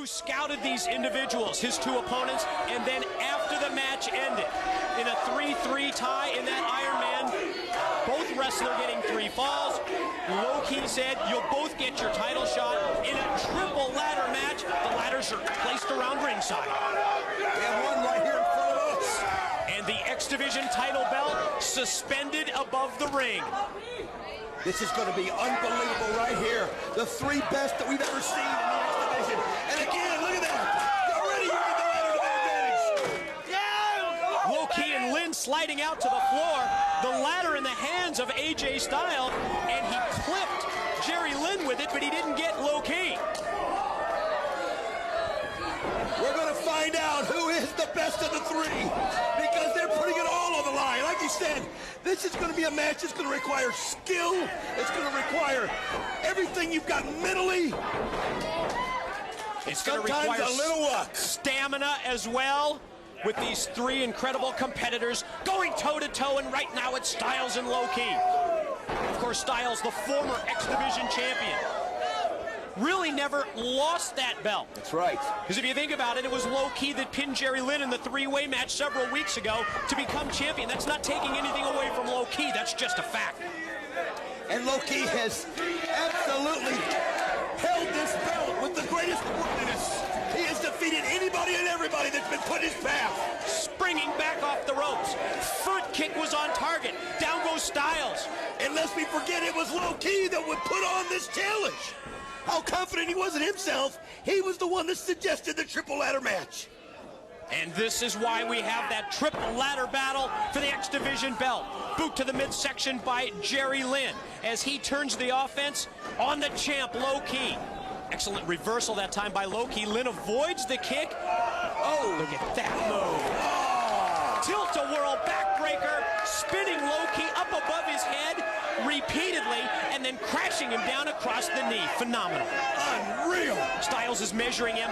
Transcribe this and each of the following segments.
who scouted these individuals, his two opponents, and then after the match ended, in a 3-3 tie in that Iron Man, both wrestlers getting 3 falls. Low-key said, you'll both get your title shot in a triple ladder match. The ladders are placed around ringside. We have one right here in front of us. And the X Division title belt suspended above the ring. This is going to be unbelievable right here. The 3 best that we've ever seen in the X Division. And again, look at that. Already you get the ladder to the advantage. Low-key and Lynn sliding out to the floor. The ladder in the hands of AJ Styles, and he clipped Jerry Lynn with it, but he didn't get Low-key. We're going to find out who is the best of the 3 because they're putting it all on the line. Like you said, this is going to be a match that's going to require skill. It's going to require everything you've got mentally. It's going to require a little luck. Stamina as well, with these 3 incredible competitors going toe-to-toe, and right now it's Styles and Low-key. Of course, Styles, the former X Division champion, really never lost that belt. That's right. Because if you think about it, it was Low-key that pinned Jerry Lynn in the 3-way match several weeks ago to become champion. That's not taking anything away from Low-key. That's just a fact. And Low-key has absolutely held this belt with the greatest worthiness. He has defeated anybody and everybody that's been put in his path. Springing back off the ropes. Foot kick was on target. Down goes Styles. And lest we forget, it was Low-key that would put on this challenge. How confident he was in himself, he was the one that suggested the triple ladder match. And this is why we have that triple ladder battle for the X Division belt. Boot to the midsection by Jerry Lynn as he turns the offense on the champ, Low-key. Excellent reversal that time by Low-key. Lynn avoids the kick. Oh, look at that move. Oh. Tilt-a-whirl backbreaker, spinning Low-key up above his head repeatedly, and then crashing him down across the knee. Phenomenal. Unreal. Styles is measuring him.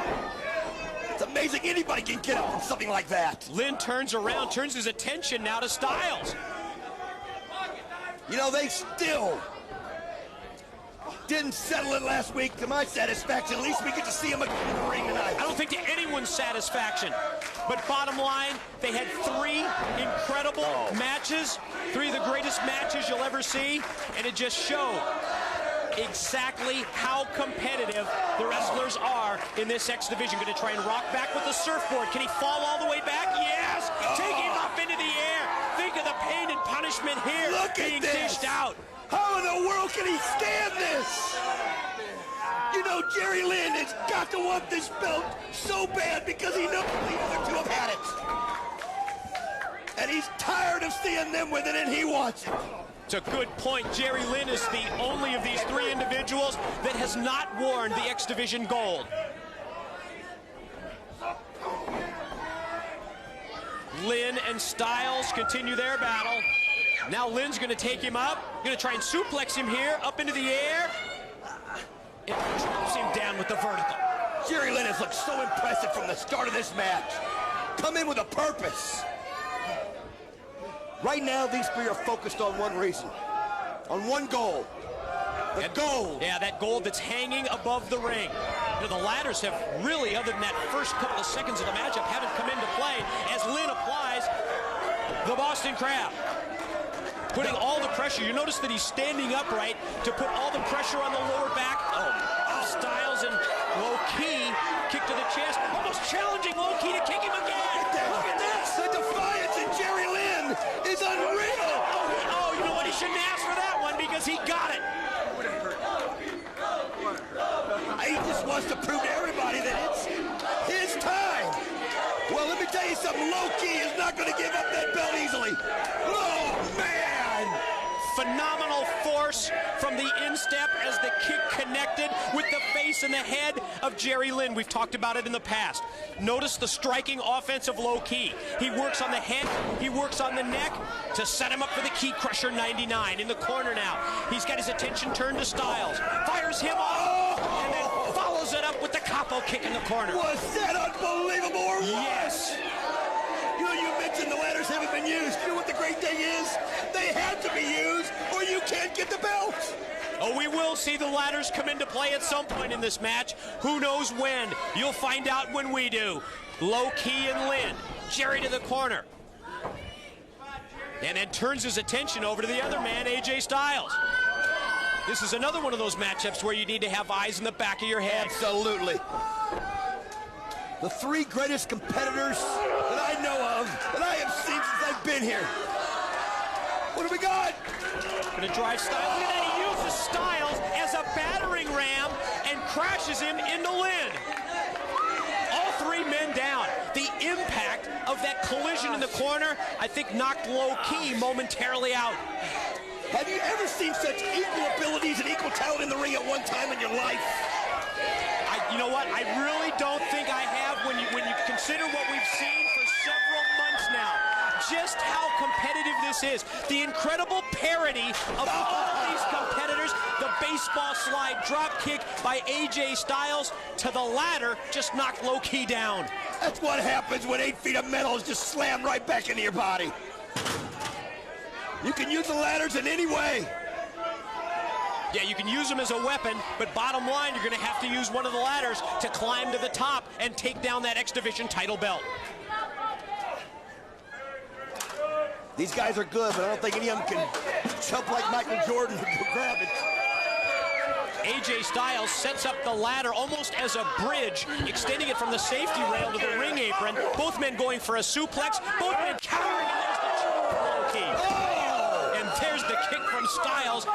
It's amazing anybody can get up from something like that. Lynn turns around, turns his attention now to Styles. You know, they still didn't settle it last week to my satisfaction. At least we get to see him again in the ring tonight. I don't think to anyone's satisfaction. But bottom line, they had 3 incredible matches, 3 of the greatest matches you'll ever see, and it just showed exactly how competitive the wrestlers are in this X Division. Going to try and rock back with the surfboard. Can he fall all the way back? Yes! Take him up into the air. Think of the pain and punishment here. Look being at this. dished out. How in the world can he stand this? You know, Jerry Lynn has got to want this belt so bad because he knows the other 2 have had it. And he's tired of seeing them with it, and he wants it. It's a good point. Jerry Lynn is the only of these 3 individuals that has not worn the X Division gold. Lynn and Styles continue their battle. Now Lynn's going to take him up. Going to try and suplex him here, up into the air. It drops him down with the vertical. Jerry Lynn has looked so impressive from the start of this match. Come in with a purpose. Right now, these 3 are focused on one reason, on one goal. The gold. Yeah, that gold that's hanging above the ring. You know, the ladders have really, other than that first couple of seconds of the matchup, haven't come into play as Lynn applies the Boston Crab. Putting all the pressure. You notice that he's standing upright to put all the pressure on the lower back. Styles and Low-key kick to the chest. Almost challenging Low-key to kick him again. Look at this. The defiance in Jerry Lynn is unreal. Oh, you know what? He shouldn't ask for that one because he got it. He just wants to prove to everybody that it's his time. Well, let me tell you something. Low-key is not going to give up that belt easily. Oh, man. Phenomenal force from the instep as the kick connected with the face and the head of Jerry Lynn. We've talked about it in the past. Notice the striking offense of Low-key. He works on the head, he works on the neck to set him up for the Key Crusher 99 in the corner now. He's got his attention turned to Styles. Fires him off and then follows it up with the capo kick in the corner. Was that unbelievable or what? Yes. You mentioned the ladders haven't been used. You know what the great thing is? They had to be used or you can't get the belt. Oh, we will see the ladders come into play at some point in this match. Who knows when? You'll find out when we do. Low Key and Lynn. Jerry to the corner. And then turns his attention over to the other man, AJ Styles. This is another one of those matchups where you need to have eyes in the back of your head. Absolutely. The three greatest competitors that I know of, that I have seen since I've been here. What do we got? Gonna drive Styles. Look at that, he uses Styles as a battering ram and crashes him into Lynn. All three men down. The impact of that collision in the corner, I think, knocked Low Key momentarily out. Have you ever seen such equal abilities and equal talent in the ring at one time in your life? You know what? I really don't think I have when you consider what we've seen for several months now. Just how competitive this is. The incredible parity of all of these competitors. The baseball slide drop kick by AJ Styles to the ladder just knocked Low Key down. That's what happens when 8 feet of metal is just slammed right back into your body. You can use the ladders in any way. Yeah, you can use them as a weapon, but bottom line, you're going to have to use one of the ladders to climb to the top and take down that X Division title belt. These guys are good, but I don't think any of them can jump like Michael Jordan to grab it. AJ Styles sets up the ladder almost as a bridge, extending it from the safety rail to the ring apron. Both men going for a suplex, both men countering, and there's the choke from Low Key. Oh! And there's the kick from Styles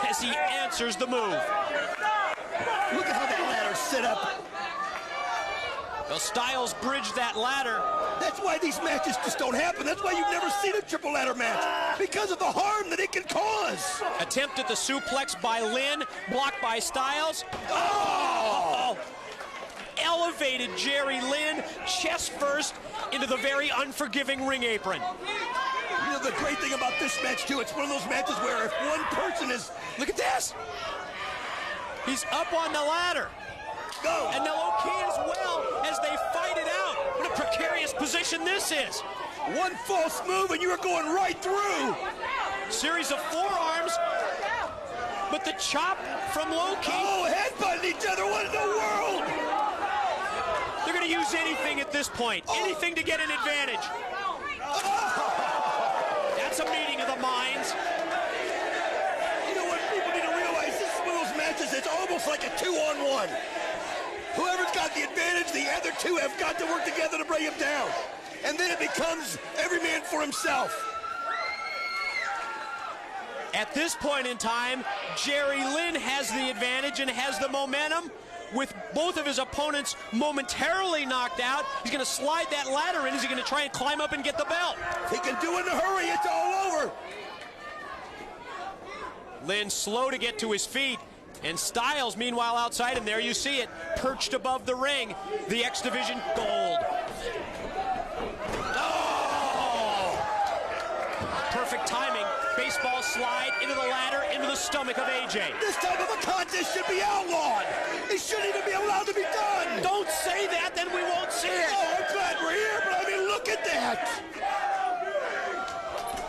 as he answers the move. Look at how that ladder's set up. Well, Styles bridged that ladder. That's why these matches just don't happen. That's why you've never seen a triple ladder match. Because of the harm that it can cause. Attempt at the suplex by Lynn, blocked by Styles. Oh! Elevated Jerry Lynn, chest first, into the very unforgiving ring apron. You know the great thing about this match, too, it's one of those matches where if one person is... Look at this! He's up on the ladder. Go! And now Low Key as well as they fight it out. What a precarious position this is. One false move and you are going right through. Series of forearms, but the chop from Low Key. Oh, headbutting each other, what in the world? They're going to use anything at this point, anything to get an advantage. That's a meeting of the minds. You know what people need to realize? This is one of those matches that's almost like a 2-on-1. Whoever's got the advantage, the other two have got to work together to bring him down. And then it becomes every man for himself. At this point in time, Jerry Lynn has the advantage and has the momentum. With both of his opponents momentarily knocked out, he's going to slide that ladder in. Is he going to try and climb up and get the belt? He can do it in a hurry. It's all over. Lynn slow to get to his feet. And Styles, meanwhile, outside him, there you see it, perched above the ring, the X Division gold. Oh! Perfect timing. Baseball slide into the ladder, into the stomach of AJ. This type of a contest should be outlawed. It shouldn't even be allowed to be done. Don't say that, then we won't see it. Oh, I'm glad we're here, but I mean, look at that.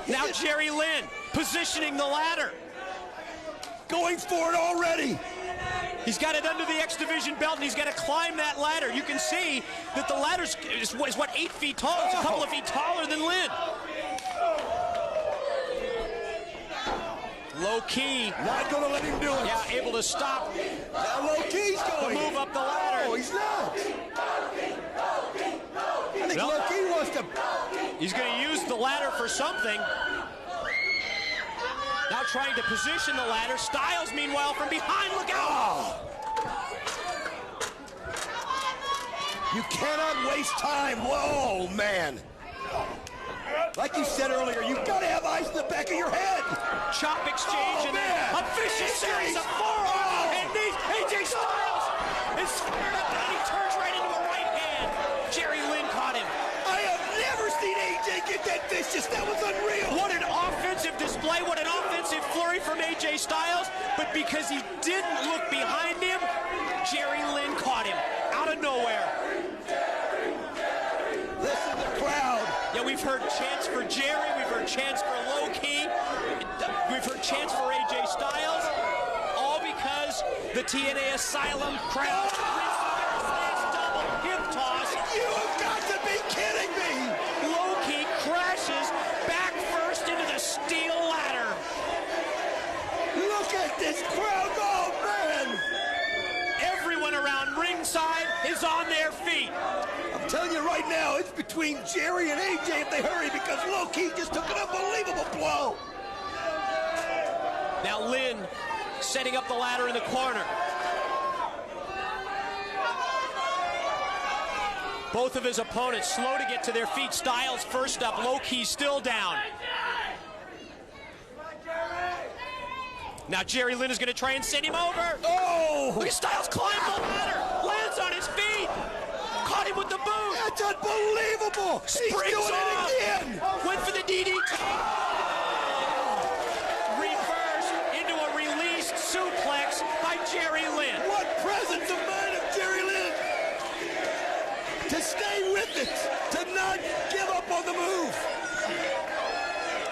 Now Jerry Lynn positioning the ladder. Going for it already. He's got it under the X Division belt, and he's got to climb that ladder. You can see that the ladder is what, 8 feet tall? It's a couple of feet taller than Lynn. Low Key. Not going to let him do it. Yeah, able to stop. Now Low Key's going. The move up the ladder. Oh, he's not. I think Low Key wants to. He's going to use the ladder for something. Now trying to position the ladder. Styles, meanwhile, from behind. Look out! Oh. You cannot waste time. Whoa, man. Like you said earlier, you've got to have eyes in the back of your head. Chop exchange and then a vicious series of forearms. And these AJ Styles is squared up and he turns right into a right hand. Jerry Lynn caught him. I have never seen AJ get that vicious. That was unreal. What an offensive display. What an offensive flurry from AJ Styles. But because he didn't look behind him, Jerry Lynn caught him out of nowhere. Listen to the crowd. Yeah, we've heard chants for Jerry. We've heard chants for Low Key. We've heard chants for AJ Styles. All The TNA Asylum crowd. Double hip toss. You have got to be kidding me! Low-key crashes back first into the steel ladder. Look at this crowd, oh man! Everyone around ringside is on their feet. I'm telling you right now, it's between Jerry and AJ if they hurry, because low-key just took an unbelievable blow. Now Lynn setting up the ladder in the corner. Both of his opponents slow to get to their feet. Styles first up, low-key still down. Now Jerry Lynn is going to try and send him over. Oh! Look at Styles climb the ladder, lands on his feet, caught him with the boot. That's unbelievable! He's Springs doing off. it again! Went for the DDT. Reverse into a released suplex by Jerry Lynn. What presence of mind of Jerry Lynn! To stay with it, to not give up on the move.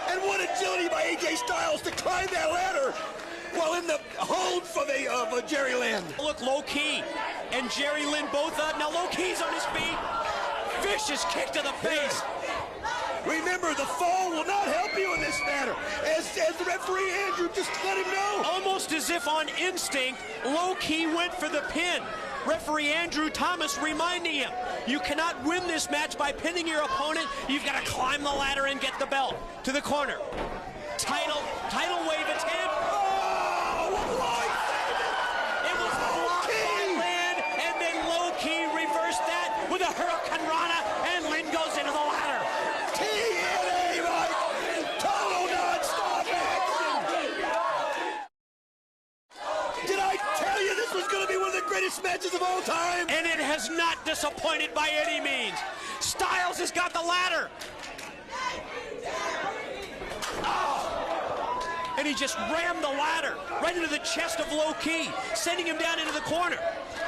And what agility by AJ Styles to climb that ladder while in the hold for the Jerry Lynn. Look, low-key and Jerry Lynn both up. Now low-key's on his feet. Vicious kick to the face. Remember, the fall will not help you in this matter. As the referee Andrew just let him know. Almost as if on instinct, low-key went for the pin. Referee Andrew Thomas reminding him, you cannot win this match by pinning your opponent. You've got to climb the ladder and get the belt. To the corner. Title wave attempt. Oh, what It was blocked by Lynn, and then low-key reversed that with a Hurricane Rana, and Lynn goes into the ladder. TNA, Mike! Total non-stop action! Did I tell you this was going to be one of the greatest matches of all time? And it has not disappointed by any means. Styles has got the ladder. And he just rammed the ladder right into the chest of low-key, sending him down into the corner.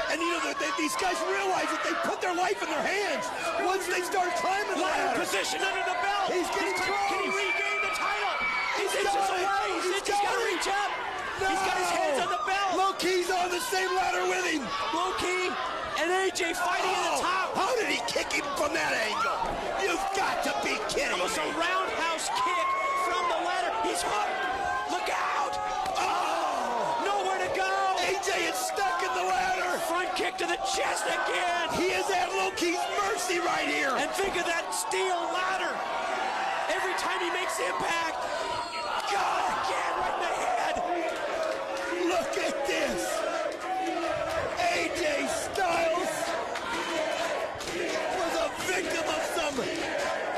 And you know, these guys realize that they put their life in their hands once they start climbing the Ladder ladder. position under the belt. He's getting close. Can he regain the title? He's He's inches got it. away. He's He's got to got it. reach up. No. He's got his hands on the belt. Low-key's on the same ladder with him. Low-key and AJ fighting at the top. How did he kick him from that angle? You've got to be kidding Almost me. a roundhouse kick from the ladder. He's hooked. Look out. Oh! Nowhere to go. AJ is stuck in the ladder. Front kick to the chest again. He is at low-key's mercy right here. And think of that steel ladder. Every time he makes impact. God, again, right in the head. Look at this. AJ Styles was a victim of some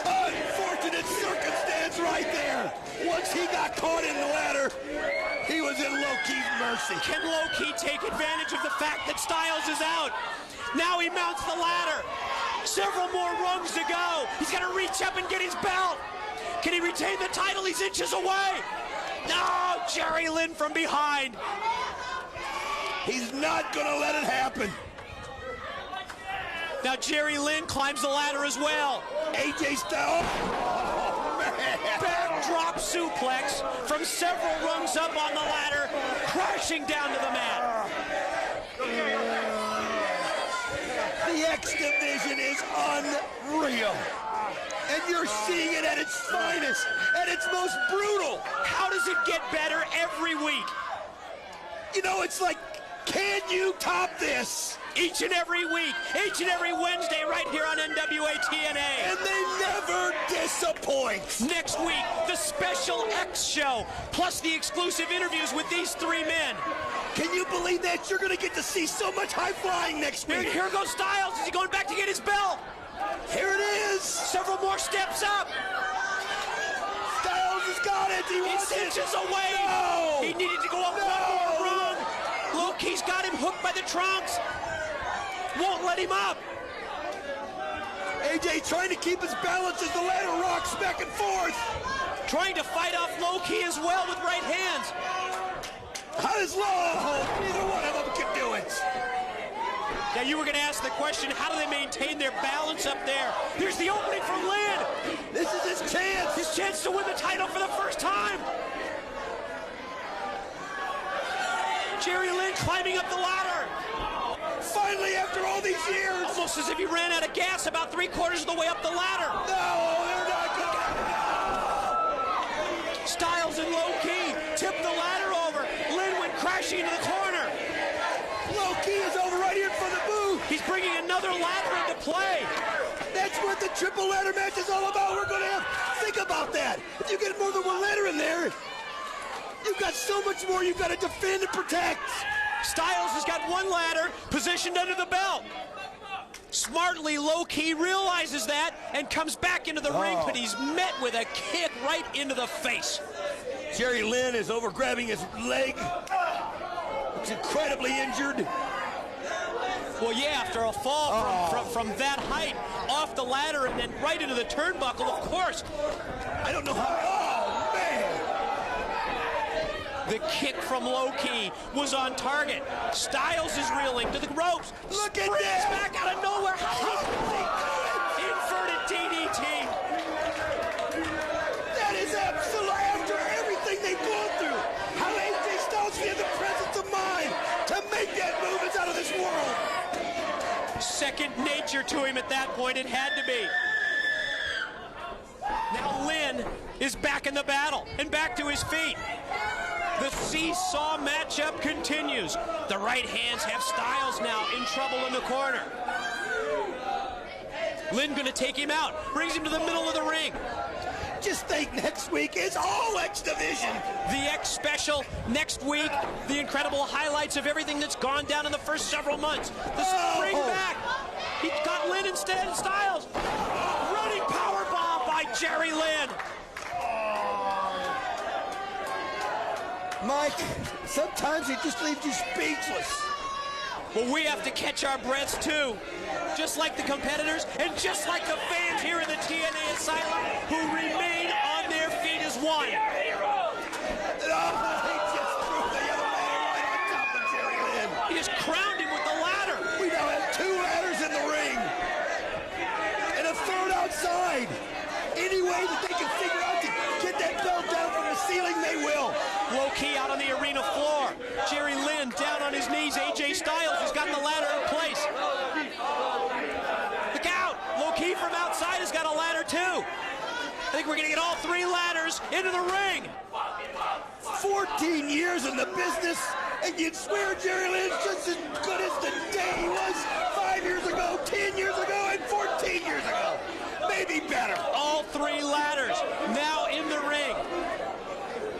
unfortunate circumstance right there. Once he got caught in the ladder, he was in low-key's mercy. Can low-key take advantage of the fact that Styles is out? Now he mounts the ladder. Several more rungs to go. He's got to reach up and get his belt. Can he retain the title? He's inches away. No, Jerry Lynn from behind. He's not going to let it happen. Now Jerry Lynn climbs the ladder as well. AJ Styles. Oh, man. Backdrop suplex from several rungs up on the ladder, crashing down to the mat. The X Division is unreal. And you're seeing it at its finest, at its most brutal. How does it get better every week? You know, it's like, can you top this? Each and every week, each and every Wednesday, right here on NWA-TNA. And they never disappoint. Next week, the Special X Show, plus the exclusive interviews with these three men. Can you believe that? You're going to get to see so much high flying next week. Here goes Styles. Is he going back to get his belt? Here it is. Several more steps up. Styles has got it. He wants He's it. inches away. No. He needed to go up No. one more rung. Low-key's got him hooked by the trunks. Won't let him up. AJ trying to keep his balance as the ladder rocks back and forth. Trying to fight off low-key as well with right hands. How does low? Neither one of them can do it. Now you were going to ask the question, how do they maintain their balance up there? Here's the opening from Lynn. This is his chance. His chance to win the title for the first time. Jerry Lynn climbing up the ladder. Finally, after all these years. Almost as if he ran out of gas about 3/4 of the way up the ladder. No, they're not going. Styles and Low Ki tipped the ladder over. Lynn went crashing into the corner. Low Ki is over right here in front of the booth. He's bringing another ladder into play. That's what the triple ladder match is all about. We're going to have, think about that. If you get more than one ladder in there, you've got so much more you've got to defend and protect. Styles has got one ladder positioned under the belt. Smartly, Low Ki realizes that and comes back into the ring, but he's met with a kick right into the face. Jerry Lynn is over grabbing his leg. Looks incredibly injured. Well, yeah, after a fall from that height, off the ladder and then right into the turnbuckle, of course. I don't know how. Oh, man. The kick from Low Ki was on target. Styles is reeling to the ropes. Look at Springs that. back out of nowhere. Inverted DDT. That is absolutely after everything they've gone through. How AJ Styles had the presence of mind to make that move is out of this world. Second nature to him at that point, it had to be. Now Lynn is back in the battle and back to his feet. The seesaw matchup continues. The right hands have Styles now in trouble in the corner. Lynn gonna take him out, brings him to the middle of the ring. Just think, next week is all X Division. The X Special next week. The incredible highlights of everything that's gone down in the first several months. The spring back. He got Lynn instead of Styles. Running powerbomb by Jerry Lynn. Mike, sometimes it just leaves you speechless. Well, we have to catch our breaths too. Just like the competitors and just like the fans here in the TNA Asylum who remain on their feet as one. He just crowned him with the ladder. We now have 2 ladders in the ring. And a third outside. Any way that they can figure out to get that belt down from the ceiling, they will. Low Ki out on the arena floor. Jerry Lynn down on his knees. AJ Styles has got the ladder in place. Look out. Low Ki from outside has got a ladder too. I think we're going to get all 3 ladders into the ring. 14 years in the business, and you'd swear Jerry Lynn's just as good as the day he was 5 years ago, 10 years ago, and 14 years ago. Maybe better. All 3 ladders now in the ring.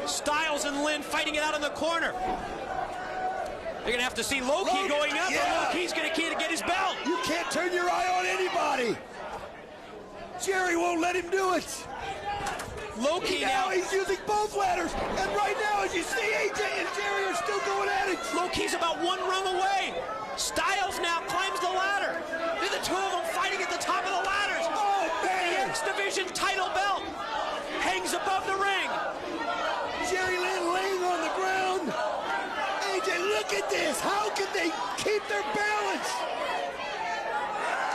Styles and Lynn fighting it out in the corner. They're going to have to see Low Ki going up, or Low Ki's going to get his belt. You can't turn your eye on anybody. Jerry won't let him do it. Low Ki now. He's using both ladders, and right now, as you see, AJ and Jerry are still going at it. Low Ki's about 1 rung away. Styles now climbs the ladder. They're the 2 of them fighting at the top of the ladders. Oh, man. The X Division title belt hangs above the ring. Jerry Lynn laying on the ground. AJ, look at this. How can they keep their balance?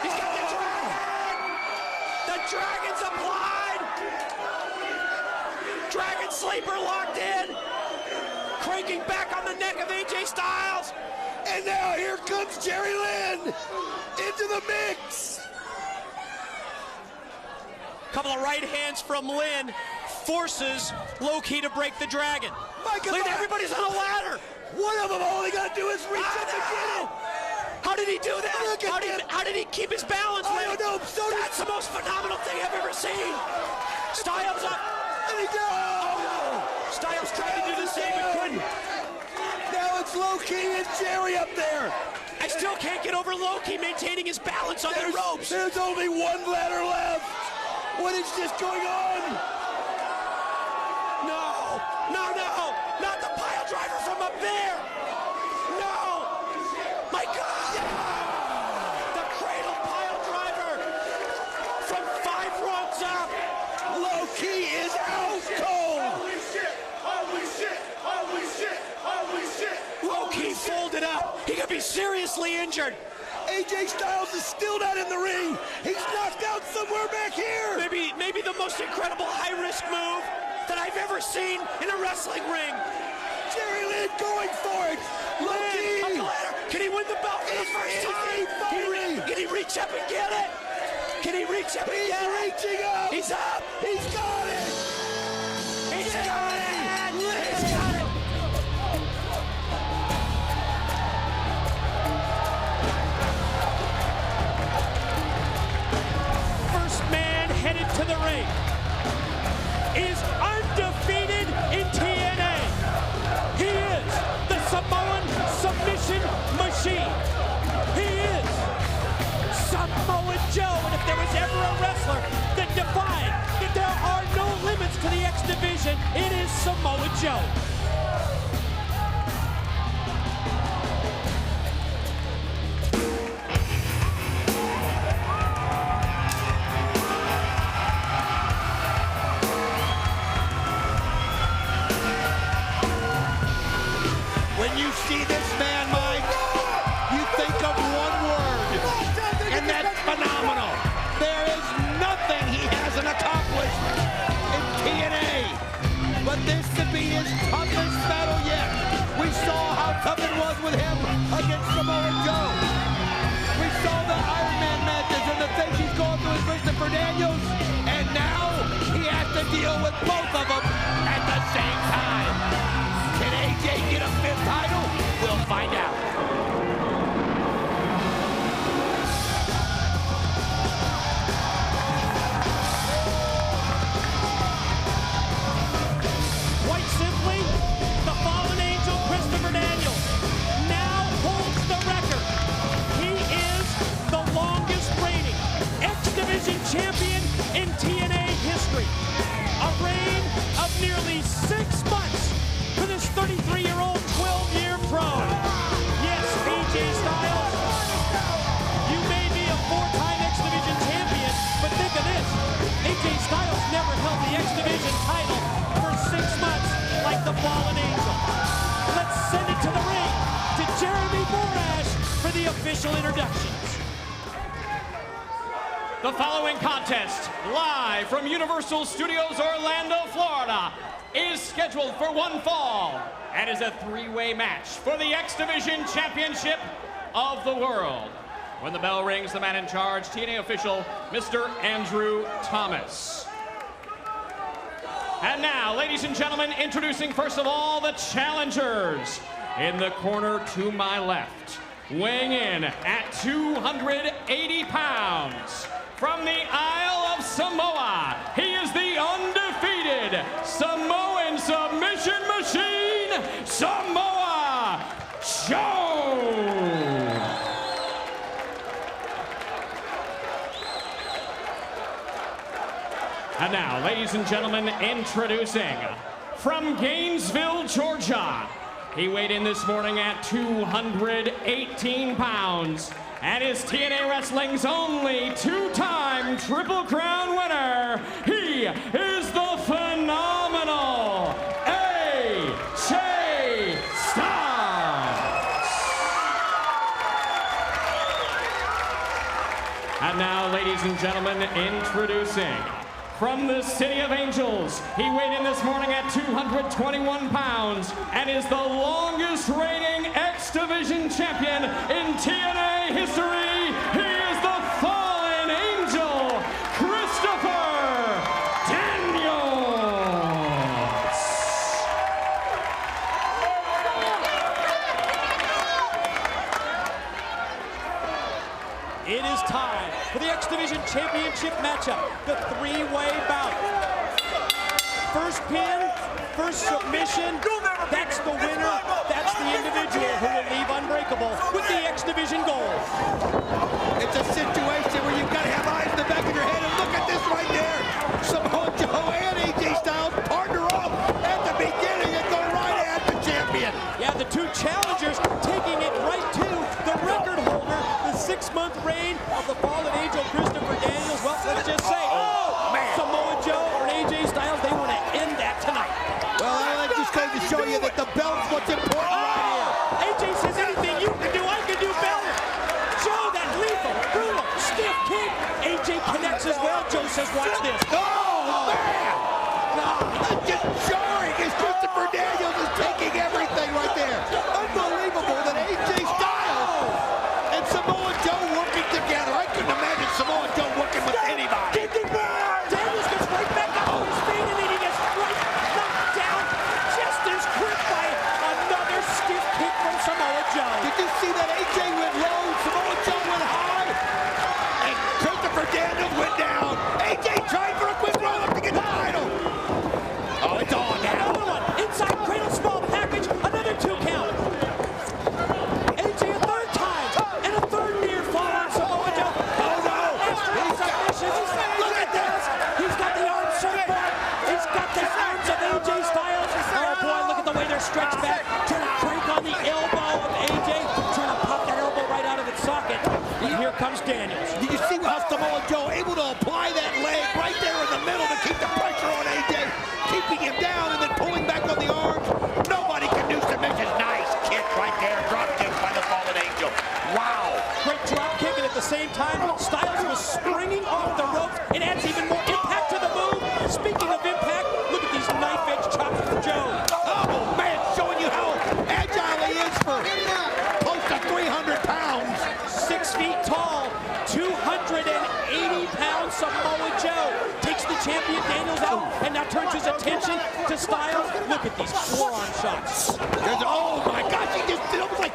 He's got the dragon. The dragon's applied. Dragon sleeper locked in. Cranking back on the neck of AJ Styles. And now here comes Jerry Lynn into the mix. Couple of right hands from Lynn forces Low Ki to break the dragon. Look, everybody's on a ladder. One of them, all they got to do is reach up and get it. How did he do that? How did he keep his balance? I don't know. That's the most phenomenal thing I've ever seen. Styles up. And he does. Styles tried to do the same but couldn't. Now it's Low Ki and Jerry up there. I still can't get over Low Ki maintaining his balance on the ropes. There's only 1 ladder left. What is this going on? No, not the pile driver from up there. No, my God. The cradle pile driver from 5 rungs up. Low Ki is out cold. Holy shit, holy shit, holy shit, holy shit. Low Ki folded up. He could be seriously injured. AJ Styles is still not in the ring. He's knocked out somewhere back here. Maybe the most incredible high-risk move that I've ever seen in a wrestling ring. Jerry Lynn going for it. Lynn, can he win the belt for the first time? Can he reach up and get it? Can he reach up and get it? He's reaching up. He's up. He's got it. He's got it. He's got it. First man headed to the ring is undefeated in TNA. He is the Samoan submission machine. He is Samoa Joe. And if there was ever a wrestler that defied that there are no limits to the X Division, it is Samoa Joe. When you see this man, Mike, you think of one word, and that's phenomenal. There is nothing he hasn't accomplished in TNA, but this could be his toughest battle yet. We saw how tough it was with him against Samoa Joe. We saw the Iron Man matches and the things he's going through with Christopher Daniels, and now he has to deal with both of them at the same time. Can AJ get a fifth title? We'll find out. Quite simply, the fallen angel Christopher Daniels now holds the record. He is the longest reigning X Division champion in TNA history. A reign of nearly 6 months for this 33-year-old 12-year pro. Yes, AJ Styles, you may be a 4-time X Division champion, but think of this. AJ Styles never held the X Division title for 6 months like the fallen angel. Let's send it to the ring to Jeremy Borash for the official introductions. The following contest, live from Universal Studios Orlando, Florida, is scheduled for one fall and is a 3-way match for the X Division Championship of the World. When the bell rings, the man in charge, TNA official, Mr. Andrew Thomas. And now, ladies and gentlemen, introducing first of all the challengers. In the corner to my left, weighing in at 280 pounds, from the Isle of Samoa, he is the undefeated Samoan submission machine, Samoa Joe. And now, ladies and gentlemen, introducing from Gainesville, Georgia. He weighed in this morning at 218 pounds and is TNA Wrestling's only 2-time Triple Crown winner. He is the phenomenal AJ Styles. And now, ladies and gentlemen, introducing from the City of Angels, he weighed in this morning at 221 pounds and is the longest reigning X Division champion in TNA history. He is the fallen angel, Christopher Daniels. It is time for the X Division Championship matchup, the 3-way bout. First pin, first submission, that's the winner. That's the individual who will leave Unbreakable with the X Division gold. It's a situation where you've got to have eyes in the back of your head, and look at this right there. Samoa Joe and AJ Styles partner up at the beginning and go right at the champion. Yeah, the two challengers taking it right to the record holder, the 6-month reign of the fallen angel Christopher Daniels. Well, let's just say, Samoa Joe or AJ Styles, they want to end that tonight. Well, I just going to show you that the belt's what's important right here. AJ says anything you can do, I can do better. Joe, that lethal, brutal, stiff kick. AJ connects as well. Joe says, watch this. Oh, man! No, just jarring as Christopher Daniels is taking everything. stretch back, trying to crank on the elbow of AJ, trying to pop that elbow right out of its socket. And here comes Daniels. Did you see how Samoa Joe able to apply that leg right there in the middle to keep the pressure on AJ, keeping him down and then pulling back on the arms? Nobody can do submissions. Nice kick right there. Drop kick by the Fallen Angel. Wow. Great drop kick, and at the same time, Styles was springing off the ropes. It adds even more impact to the move. Speaking of impact, look at these knife-edge chops from Joe. Oh, man, showing you how agile he is for close to 300 pounds. 6 feet tall, 280-pound Samoa Joe takes the champion Daniels out and now turns his attention to Styles. Look at these forearm shots. Oh, my gosh, he just did almost like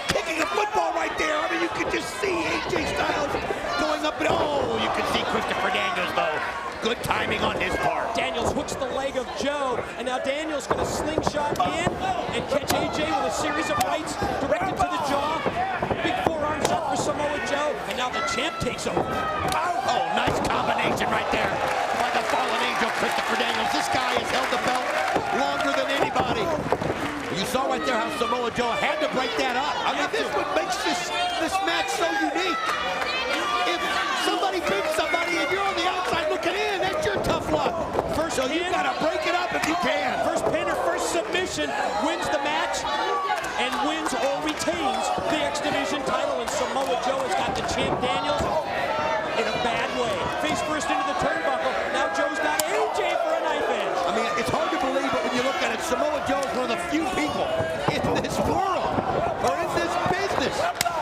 kicking a football right there. I mean, you could just see AJ Styles going up and you can see Christopher Daniels, though. Good timing on his part. Daniels hooks the leg of Joe, and now Daniels going to slingshot in and catch AJ with a series of rights directed to the jaw. Big forearm shot for Samoa Joe, and now the champ takes over. Oh, nice combination right there by the Fallen Angel, Christopher Daniels. This guy has held the belt longer than anybody. You saw right there how Samoa Joe had to break that up. I mean, this is what makes this match so unique. If somebody beats somebody and you're on the outside looking in, that's your tough luck. So you gotta break it up if you can. First pin or first submission wins the match and wins or retains the X Division title. And Samoa Joe has got the champ Daniels in a bad way. Face first into the turnbuckle. Now Joe's got AJ for a knife edge. I mean, it's hard to believe, but when you look at it, Samoa Joe is one of the few people in this world or in this business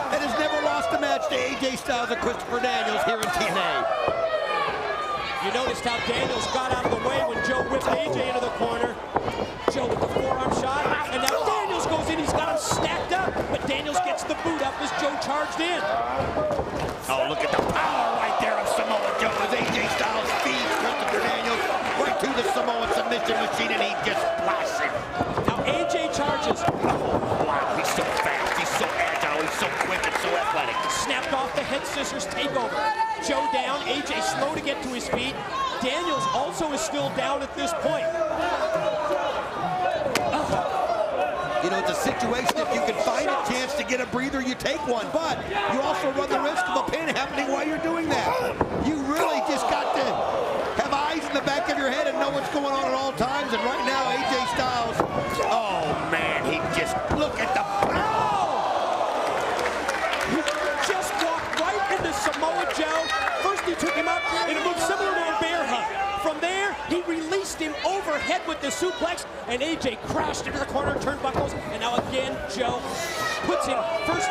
that has never lost a match to AJ Styles and Christopher Daniels here in TNA. You noticed how Daniels got out of the way when Joe whipped AJ into the corner. Joe with the forearm shot, and now Daniels goes in. He's got him stacked up, but Daniels gets the boot up as Joe charged in. Oh, look at the power right there of Samoa Joe as AJ Styles feeds Christopher Daniels right to the Samoan submission machine, and he just blasts him. Now AJ charges. Oh, wow, he's so fast, he's so agile, he's so quick and so athletic. Snapped off the head scissors takeover. Joe down, AJ slow to get to his feet. Daniels also is still down at this point. You know, it's a situation, if you can find a chance to get a breather, you take one, but you also run the risk of a pin happening while you're doing that. You really just got to have eyes in the back of your head and know what's going on at all times, and right now, AJ Styles, oh man, he just, look at the power! He just walked right into Samoa Joe. First he took him up in a move similar to a bear hug. From there, he released him overhead with the suplex, and AJ crashed into the corner turnbuckles, and now again, Joe puts him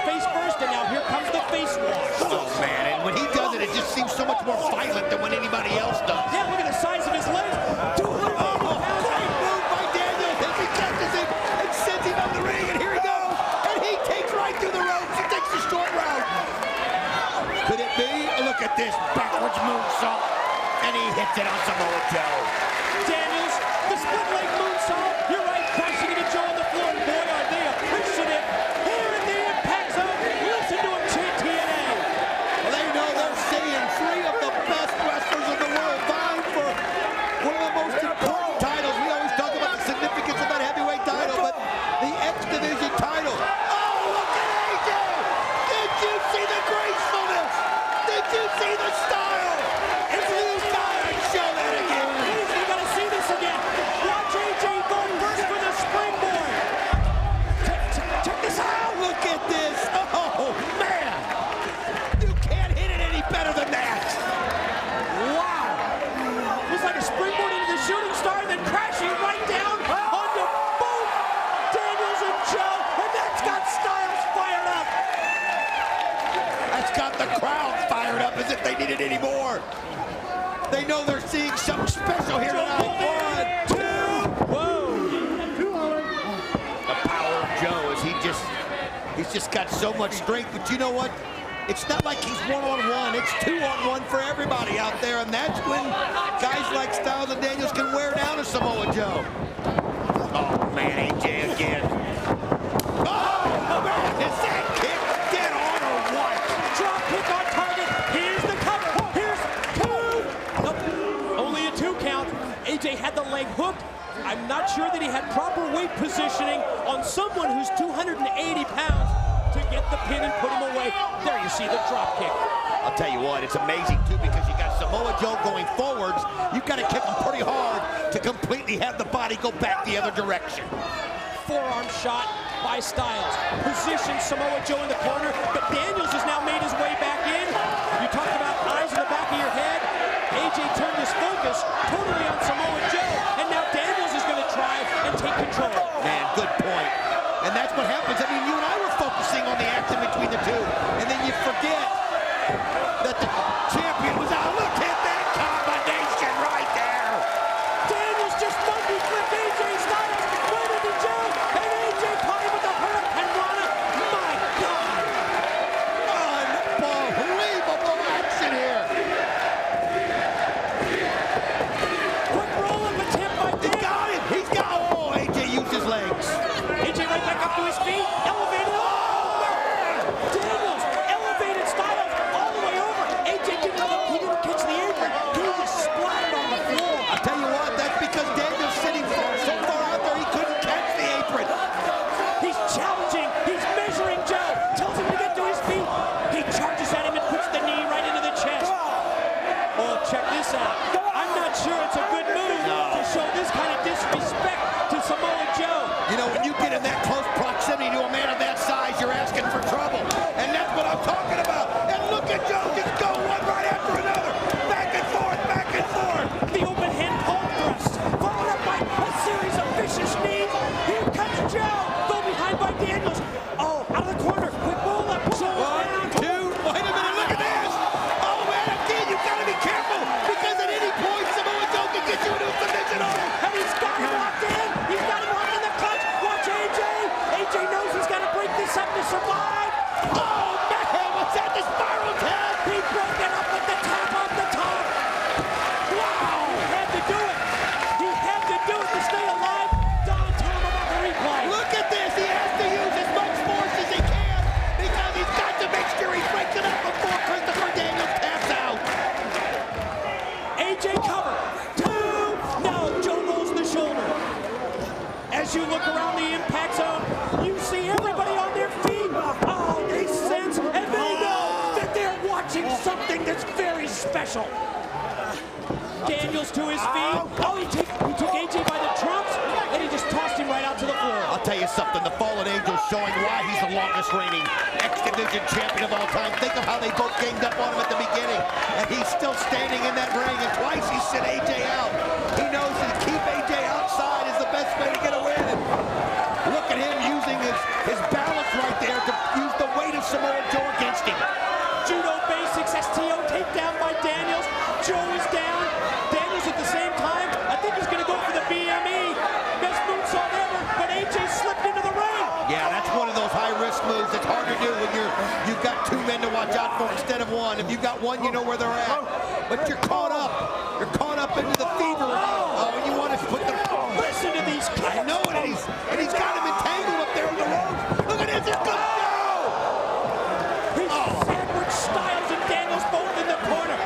face first, and now here comes the face wash. Oh man, and when he does it, it just seems so much more violent than when anybody else does. Yeah, look at the size of his legs. 280 pounds. Great move by Daniels as he catches him and sends him on the ring, and here he goes, and he takes right through the ropes. He takes the short route. Could it be? Look at this backwards moonsault, and he hits it on Samoa Joe. Daniels, the split leg moonsault. You're right, crashing into Joe on the floor. Boy, are they appreciative. Here in the Impact Zone, listen to him chant TNA. Well, they know they're seeing three of the best wrestlers in the world vying for one of the most important titles. We always talk about the significance of that heavyweight title, but the X Division title. Oh, look at AJ! Did you see the gracefulness? Did you see the style? If you gotta show that again. You gotta see this again. Watch AJ go first for the springboard. Check this out. Look at this. Oh, man. You can't hit it any better than that. Wow. Looks like a springboard into the shooting star, and then crashing right down onto both Daniels and Joe, and that's got Styles fired up. That's got the crowd fired up as if they needed any more. They know they're seeing something special here tonight. 1, 2. Whoa. The power of Joe is he's just got so much strength. But you know what? It's not like he's one-on-one. It's two-on-one for everybody out there. And that's when guys like Styles and Daniels can wear down a Samoa Joe. Oh, man, AJ again. Oh, man, is that kick dead on or what? Drop kick on target. Here's the cover. Here's 2. Nope. Only a 2 count. AJ had the leg hooked. I'm not sure that he had proper weight positioning on someone who's 280 pounds to get the pin and put him away. There you see the drop kick. I'll tell you what, it's amazing too, because you got Samoa Joe going forwards. You've got to kick him pretty hard to completely have the body go back the other direction. Forearm shot by Styles. Position Samoa Joe in the corner, but Daniels has now made his way back in. You talked about eyes in the back of your head. AJ turned his focus totally on Samoa Joe, and now Daniels is going to try and take control. Man, good point. And that's what happens. I mean, you and I were focusing on the action between the two, and then you forget that the champion was out. Look at that combination right there. Daniels just monkey flipped AJ Styles right into Joe, and AJ caught him with the Hurricane Rana. My God! Unbelievable action here. Quick roll-up attempt by Daniels. He got him. He's got him. Oh, AJ used his legs. AJ right back up to his feet, elevated. Oh, man! Daniels elevated Styles all the way over. AJ he didn't catch the apron. He just splattered on the floor. I'll tell you what, that's because Daniels sitting so far out there he couldn't catch the apron. He's challenging. He's measuring Joe. Tells him to get to his feet. He charges at him and puts the knee right into the chest. Oh, check this out. I'm not sure it's a good move to show this kind of disrespect to Samoa Joe. You know, when you get in that close proximity to a man of that size, you're asking for trouble. And that's what I'm talking about. And look at Joe just go one right after another. Back and forth, back and forth. The open hand palm thrust, followed up by a series of vicious knees. Here comes Joe. Go behind by Daniels. Oh, out of the corner. Quick roll up. One, two, wait a minute, look at this. Oh, man, again, you've got to be careful. Because at any point, Samoa Joe can get you into a submission order. And he's got him locked in. He's got him locked in the clutch. Watch AJ. AJ knows he's got to break this up to survive. Oh, man, what's that, the spiral tap? He broke it up with the tap off the top. Wow. He had to do it. He had to do it to stay alive. Don, tell him about the replay. Look at this, he has to use as much force as he can because he's got to make sure he breaks it up before Christopher Daniels taps out. AJ cover. Two. Now Joe rolls the shoulder. As you look around the impact zone, you see everybody on their feet. Oh, they sense and they know that they're watching something that's very special. Daniels to his feet. Oh, he took AJ by the trunks and he just tossed him right out to the floor. I'll tell you something, the Fallen Angel's showing why he's the longest reigning X Division champion of all time. Think of how they both ganged up on him at the beginning, and he's still standing in that ring, and twice he sent AJ out. He knows that to keep AJ outside is the best way to get a win. And look at him using his balance right there to use the weight of Samoa Joe against him. Judo basics, STO takedown by Daniels. Joe is down. Daniels at the same time, I think he's going to go for the BME. Best moonsault ever, but AJ slipped into the ring. Yeah, that's one of those high-risk moves that's hard to do when you've got two men to watch out for instead of one. If you've got one, you know where they're at. But you're caught up. You're caught up into the fever. And you want to put the... Listen to these kicks. I know it. And he's got him entangled up there on the ropes. Look at this. Here comes Joe. He's sandwiched Styles and Daniels both in the corner.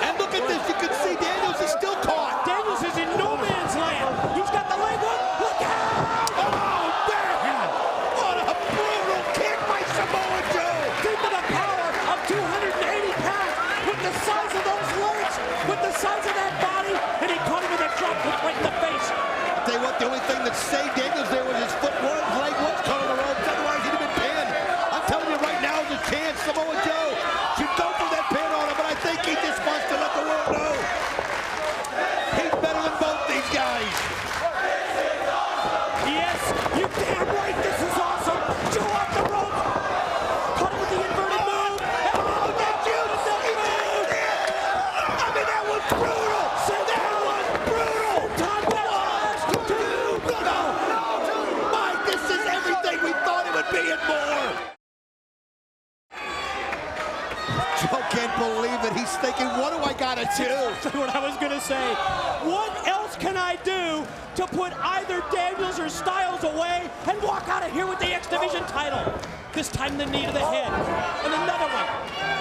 And look at this. You can see Daniels is still caught. Daniels is in no man's land. He's got the leg hook. Look out! Oh, man. What a brutal kick by Samoa Joe. Think of the power of 280 pounds with the size of those legs, with the size of that body, and he caught him with a drop kick right in the face. I'll tell you what, the only thing that saved Daniels there was his foot. One leg was caught on the ropes. Otherwise, he'd have been pinned. I'm telling you right now, there's a chance Samoa Joe should go for that pin on him, but I think he just wants to let the world know he's better than both these guys. Yes, you damn right, this is awesome. Joe off the rope. Caught him with the inverted move. Oh, did you see that? I mean, that was brutal. That was brutal. Mike, this is everything we thought it would be and more. Joe can't believe it. He's thinking, what do I gotta do? That's what I was gonna say. What else can I do to put either Daniels or Styles away and walk out of here with the X Division title? This time the knee to the head. And another one.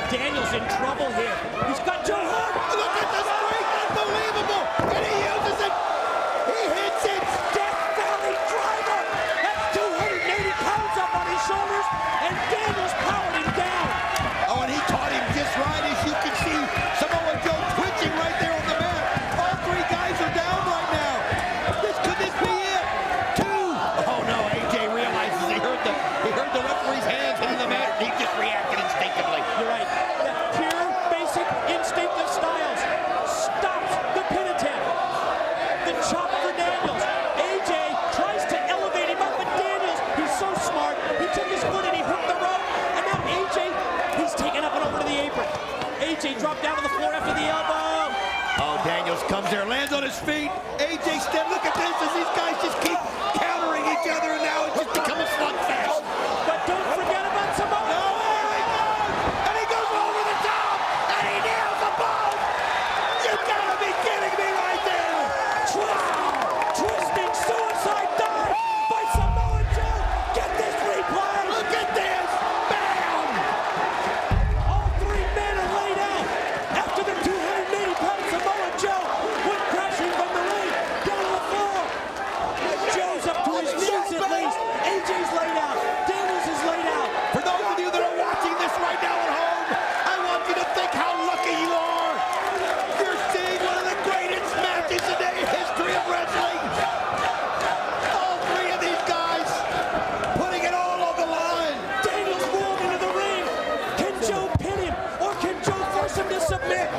Daniels in trouble here. He's got Joe hooked. Look at the strength, unbelievable. And he uses it. He hits it down to the floor after the elbow. Oh, Daniels comes there, lands on his feet. AJ Styles, look at this as these guys just keep countering each other, and now it's just become a slugfest. But don't forget about Samoa. No, there he goes! And he goes over the top! And he nails the ball! You gotta be kidding me right there! Twisting suicide dive by Samoa Joe. Get this replay. Look at this! Bam! All three men are laid out after the 280-pound Samoa Joe went crashing from the ring down to the floor. Joe's up to his knees at least. AJ's laid out. Daniels is laid out. For those of you that are watching this right now at home, I want you to think how lucky you are. You're seeing one of the greatest matches in the history of wrestling. All three of these guys putting it all on the line. Daniels rolled into the ring. Can Joe pin him or can Joe force him to submit?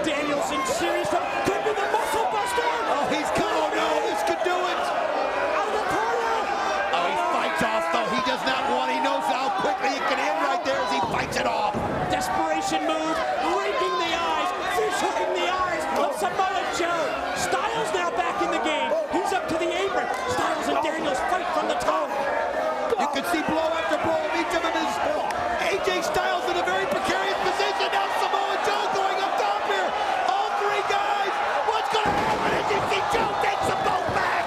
Daniels in serious trouble. Could be the muscle buster. Oh, he's come. Oh, no, this could do it. Out of the corner. Oh, he fights off, though. He does not want. He knows how quickly it can end right there as he fights it off. Desperation move, raking the eyes, fish hooking the eyes of Samoa Joe. Styles now back in the game. He's up to the apron. Styles and Daniels fight from the top. You can see blow after blow of each of them is AJ Styles in a very precarious position. Now Samoa Joe going up top here. All three guys. What's going to happen as you see Joe takes them both back?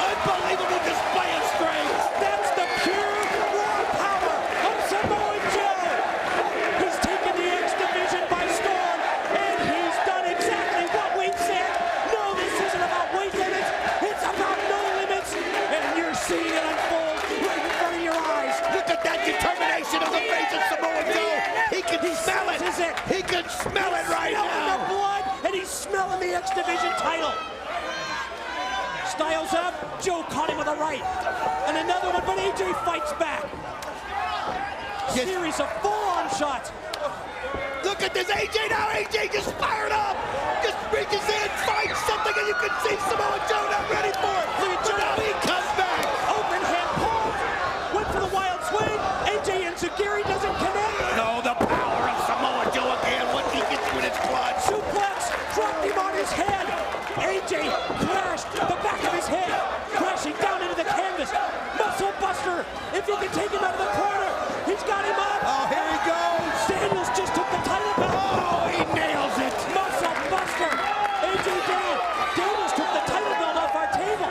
Unbelievable display of strength. That's the pure raw power of Samoa Joe. He's taken the X Division by storm, and he's done exactly what we said. No, this isn't about weight limits. It's about no limits, and you're seeing it unfold right in front of your eyes. Look at that determination on the face of Samoa Joe. He can smell it. This is it. He can smell it right Smelling the now. blood, and he's smelling the X Division title. Styles up, Joe caught him with a right. And another one, but AJ fights back. Yes. Series of forearm shots. Look at this AJ now. AJ just fired up. Just reaches in, fights something, and you can see Samoa Joe not ready for it. Look at But Joe. now he comes back. Open hand pull. Went for the wild swing. AJ and Zagiri doesn't connect. No, the power of Samoa Joe again once he gets you in his clutch. Suplex, dropped him on his head. AJ crashed the back of his head, crashing down into the canvas. Muscle buster, if he can take him out of the corner. He's got him up. Oh, here he goes. Daniels just took the title belt. Oh, he nails it. Muscle buster. AJ down. Daniels took the title belt off our table.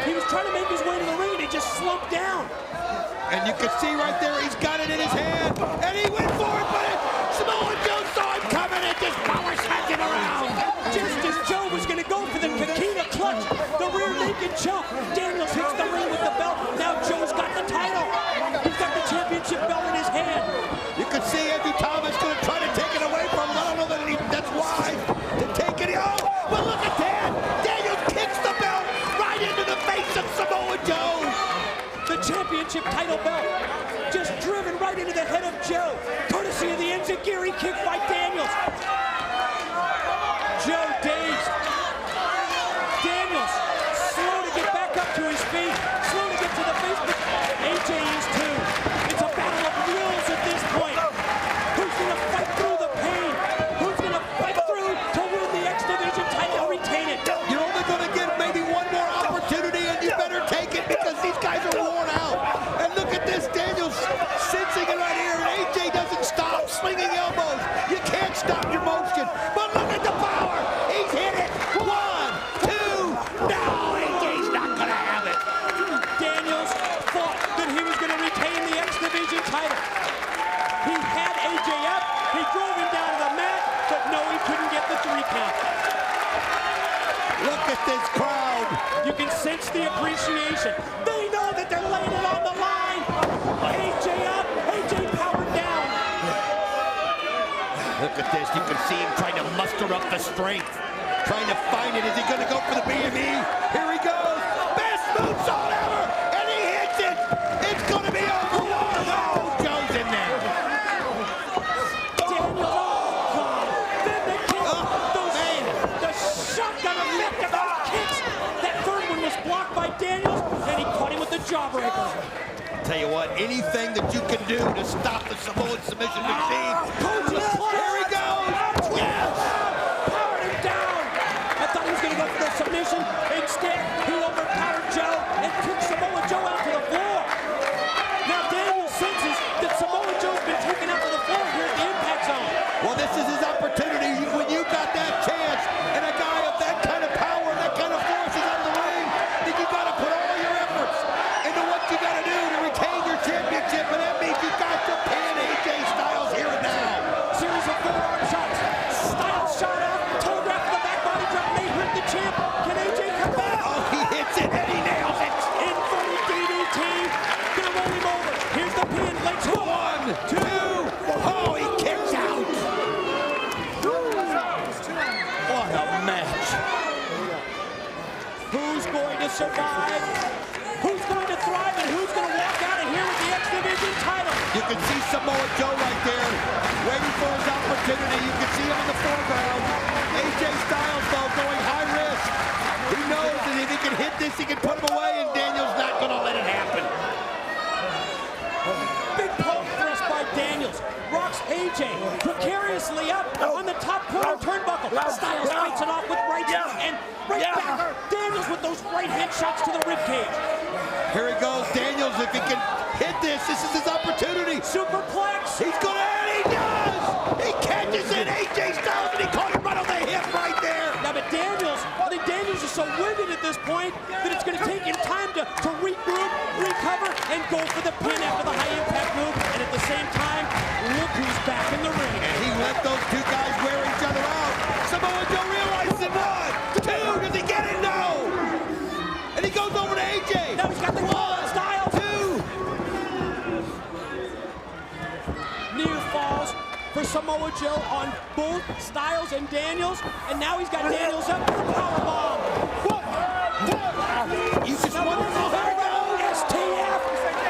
He was trying to make his way to the ring and he just slumped down. And you can see right there, he's got it in his hand. And he went for it, but Samoa Joe saw him coming and just power smacked him around. Just as Joe was going to go for the Kakina clutch, the rear naked choke, Daniels hits the ring with the belt. Now Joe's got the title. He's got the championship belt in his hand. You can see Andrew Thomas going to try to take it away from him. I don't know that that's wise to take it. Oh, but look at that. Daniels kicks the belt right into the face of Samoa Joe. The championship title belt just driven right into the head of Joe, courtesy of the Enziguri kick by Daniels. Joe dazed. Daniels slow to get back up to his feet, slow to get to the face, but AJ is too. It's a battle of wills at this point. Who's going to fight through the pain? Who's going to fight through to win the X Division title or retain it? You're only going to get maybe one more opportunity, and you better take it because these guys are worn out. And look at this, Daniels sensing it right here, and AJ doesn't stop slinging elbows. You can't stop your motion. But look at the power. He's hit it. 1, 2. No, AJ's not going to have it. Daniels thought that he was going to retain the X Division title. He had AJ up, he drove him down to the mat, but no, he couldn't get the 3 count. Look at this crowd. You can sense the appreciation. They know that they're laying it on the line. AJ up, AJ powered down. Look at this. You can see him trying to muster up the strength. Trying to find it. Is he going to go for the BME? Here he goes. Best moonsault ever. And he hits it. It's going to be over. Oh, Joe's in there. Daniels, oh God. Then the kick, the shotgun effect of those kicks. That third one was blocked by Daniels, and he caught him with the jawbreaker. tell you what, anything that you can do to stop the Samoan submission machine. Here he goes. Yes. Powered him down. I thought he was going to go for the submission. Instead, he overpowered Joe and took Samoa Joe out to the floor. Now Daniel senses that Samoa Joe's been taken out to the floor here at the Impact Zone. Well, this is his opportunity. When you got that chance and a guy of that kind of power and that kind of force is on the ring, then you got to put all your efforts into what you got to do to retain your championship, and that means you got to pin AJ Styles here and now. Series of forearm shots. Styles shot out. Telegraph to the back body drop may hurt the champ. Can AJ come back? Oh, he hits it and he nails it. Inverted DDT. Gonna roll him over. Here's the pin. Like 1, 2. Oh, he kicks out. What a match. Who's going to survive? Who's going to thrive? And who's going to walk out of here with the X Division title? You can see Samoa Joe right there, waiting for his opportunity. You can see him in the foreground. AJ Styles, though, going high risk. He knows that if he can hit this, he can put him away, and Daniel's not going to let it happen. Big poke thrust by Daniels. Rocks AJ precariously up on the top corner turnbuckle. Styles fights it off with right and right back. Daniels with those right hand shots to the ribcage. Here he goes, Daniels. If he can hit this, this is his opportunity. Superplex. He's going to, and he does! He catches it, AJ Styles, and he caught him right on the hip right there. Now, but Daniels, I think Daniels is so winded at this point that it's going to take him time to regroup, recover, and go for the pin after the high impact move. And at the same time, look who's back in the ring. And he let those two guys wear each other out. Samoa Joe realizes it. 1, 2, does he get it? No! And he goes over to AJ. Now he's got the Styles. 2. Near falls for Samoa Joe on both Styles and Daniels. And now he's got Daniels up for the powerbomb. You just wonder how hard it goes. STF.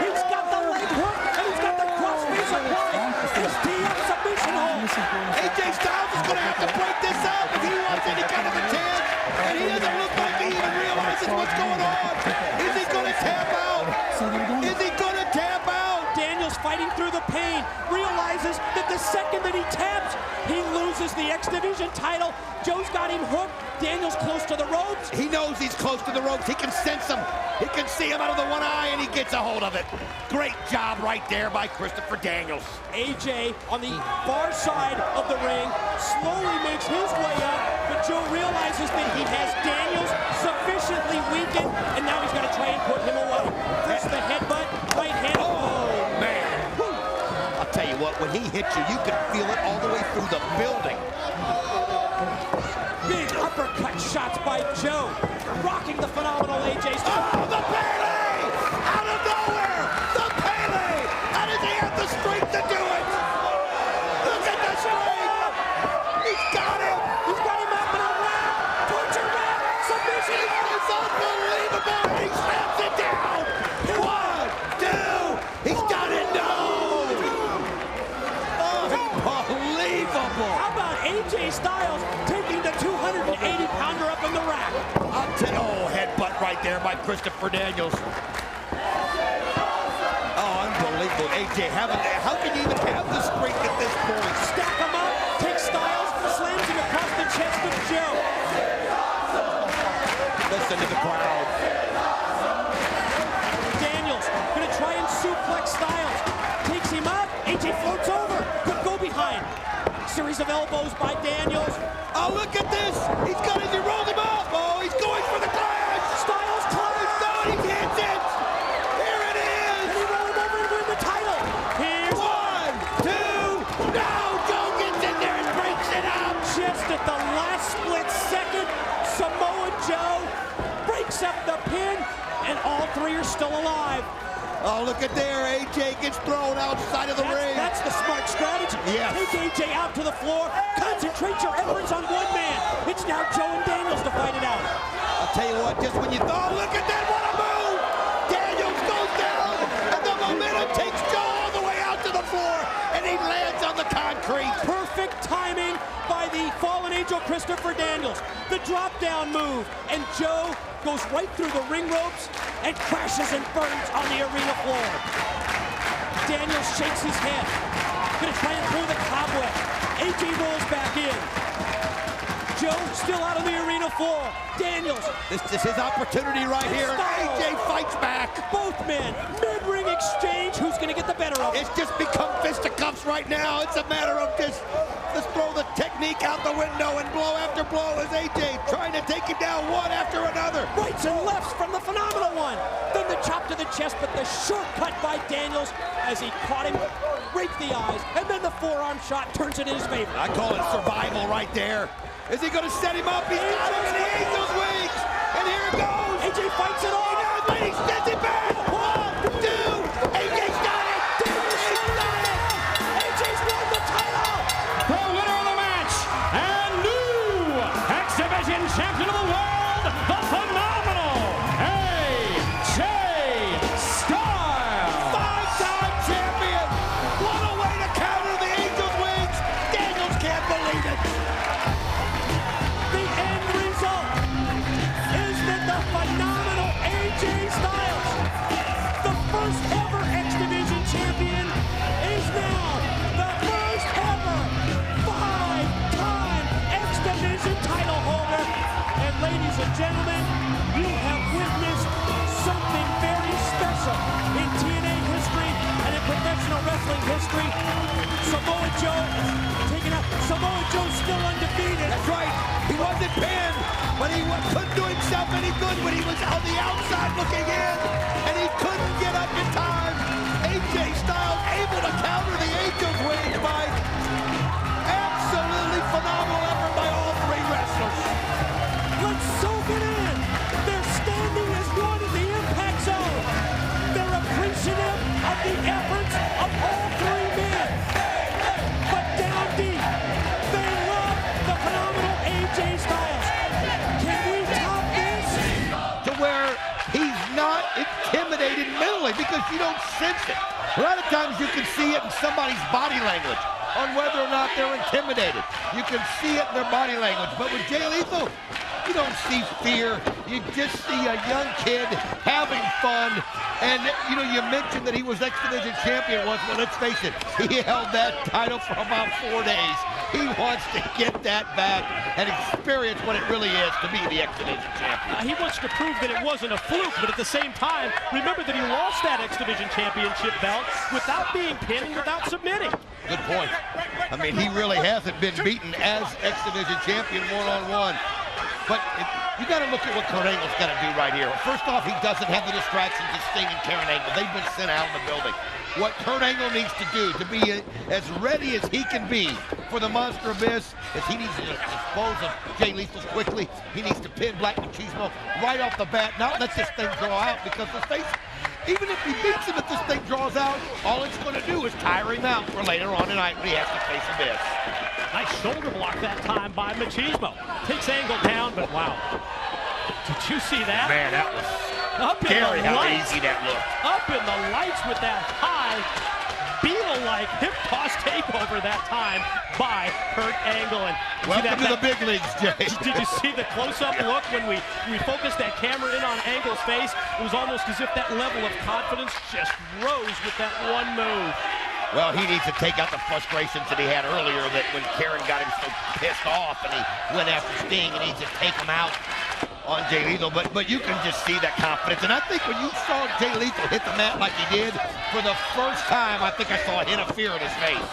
He's got the leg hook and he's got the crossface applied. STF submission hold. AJ Styles is going to have to break this up if he wants any kind of a chance. And he doesn't look like he even realizes what's going on. Is he going to tap out? Is he going to tap out? Daniels fighting through the pain, realizes that the second that he taps, he loses the X Division title. Joe's got him hooked. Daniels close to the ropes. He knows he's close to the ropes. He can sense him. He can see him out of the one eye, and he gets a hold of it. Great job right there by Christopher Daniels. AJ on the far side of the ring slowly makes his way up, but Joe realizes that he has Daniels sufficiently weakened, and now he's going to try and put him away. First the headbutt, right hand. Oh, man. I'll tell you what, when he hits you, you can feel it all the way through the building. Big uppercut shots by Joe, rocking the phenomenal AJ Styles. Oh, the Pele! Out of nowhere! The Pele! How does he have the strength to do it? Look at the strength! He's got him! He's got him up in a wrap! Butcher wrap! Submission! It's unbelievable! He slaps it down! 1, 2! He's got it! No! Unbelievable! How about AJ Styles taking the 280-pounder up in the rack? Oh, headbutt right there by Christopher Daniels. Oh, unbelievable. AJ, how can you even have the strength at this point? Stack him up, takes Styles, slams him across the chest of Joe. Listen to the crowd. Daniels gonna try and suplex Styles. Takes him up, AJ floats over, could go behind. Series of elbows by Daniels. Oh, look at this! He's got it, he rolled him up! Oh, he's going for the clash! Styles climbs! No, he hits it! Here it is! And he rolled him over and win the title! Here's 1, 2, no! Joe gets in there and breaks it up! just at the last split second, Samoa Joe breaks up the pin, and all three are still alive. Oh, look at there. AJ gets thrown outside of the ring. That's the smart strategy. Yes. Take AJ out to the floor. Concentrate your efforts on one man. It's now Joe and Daniels to fight it out. I'll tell you what, just when you thought, look at that, what a move! Daniels goes down, and the momentum takes Joe all the way out to the floor, and he lands on the concrete. Perfect timing by the fallen angel Christopher Daniels. The drop down move, and Joe goes right through the ring ropes and crashes and burns on the arena floor. Daniels shakes his head. Gonna try and throw the cobweb. AJ rolls back in. Joe still out on the arena floor. Daniels. This is his opportunity right here. AJ fights back. Both men. Mid-ring exchange. Who's going to get the better of it? It's just become fisticuffs right now. It's a matter of just throw the technique out the window and blow after blow as AJ trying to take him down one after another. Rights and lefts from the Phenomenal One. Then the chop to the chest, but the shortcut by Daniels as he caught him, raked the eyes, and then the forearm shot turns it in his favor. I call it survival right there. Is he going to set him up? He's got him in the Angel's wings. And here it goes. AJ fights it all. He sends it back. 1, 2. AJ's got it. He's got it. AJ's won the title. The winner of the match and new X Division champion of the world, the phenomenal AJ Styles. 5-time champion. What a way to counter the Angel's wings. Daniels can't believe it. The end result is that the phenomenal AJ Styles, the first ever X Division champion, is now the first ever 5-time X Division title holder. And ladies and gentlemen, you have witnessed something very special in TNA history and in professional wrestling history. Samoa Joe taking out. Samoa Joe's still undefeated. That's right. He wasn't pinned, but he couldn't do himself any good when he was on the outside looking in, and he couldn't get up in time. AJ Styles able to counter the Angel's wings by absolutely phenomenal effort by all three wrestlers. Let's soak it in. They're standing as one in the impact zone. They're appreciative of the efforts of all three men. But down deep, they love the phenomenal AJ Styles. Can we top this? To where he's not intimidated mentally because you don't sense it. A lot of times you can see it in somebody's body language on whether or not they're intimidated. You can see it in their body language. But with Jay Lethal, you don't see fear. You just see a young kid having fun. And, you know, you mentioned that he was X Division champion once. Well, let's face it, he held that title for about 4 days. He wants to get that back and experience what it really is to be the X Division champion. He wants to prove that it wasn't a fluke, but at the same time, remember that he lost that X Division championship belt without being pinned and without submitting. Good point. I mean, he really hasn't been beaten as X Division champion one-on-one. But you got to look at what Kurt Angle's got to do right here. First off, he doesn't have the distractions of Sting and Karen Angle. They've been sent out of the building. What Kurt Angle needs to do to be as ready as he can be for the Monster Abyss is he needs to dispose of Jay Lethal quickly. He needs to pin Black Machismo right off the bat, not let this thing draw out, because let's face it, even if he beats him, if this thing draws out, all it's going to do is tire him out for later on tonight when he has to face Abyss. Nice shoulder block that time by Machismo. Takes Angle down, but wow. Did you see that? Man, that was Up in scary the how lights. easy that looked. Up in the lights with that high Beetle-like hip toss takeover that time by Kurt Angle. And Welcome to the big leagues, Jay. Did you see the close-up look when we focused that camera in on Angle's face? It was almost as if that level of confidence just rose with that one move. Well, he needs to take out the frustrations that he had earlier, that when Karen got him so pissed off and he went after Sting, and he just take him out on Jay Lethal. But you can just see that confidence. And I think when you saw Jay Lethal hit the mat like he did, for the first time, I think I saw a hint of fear in his face.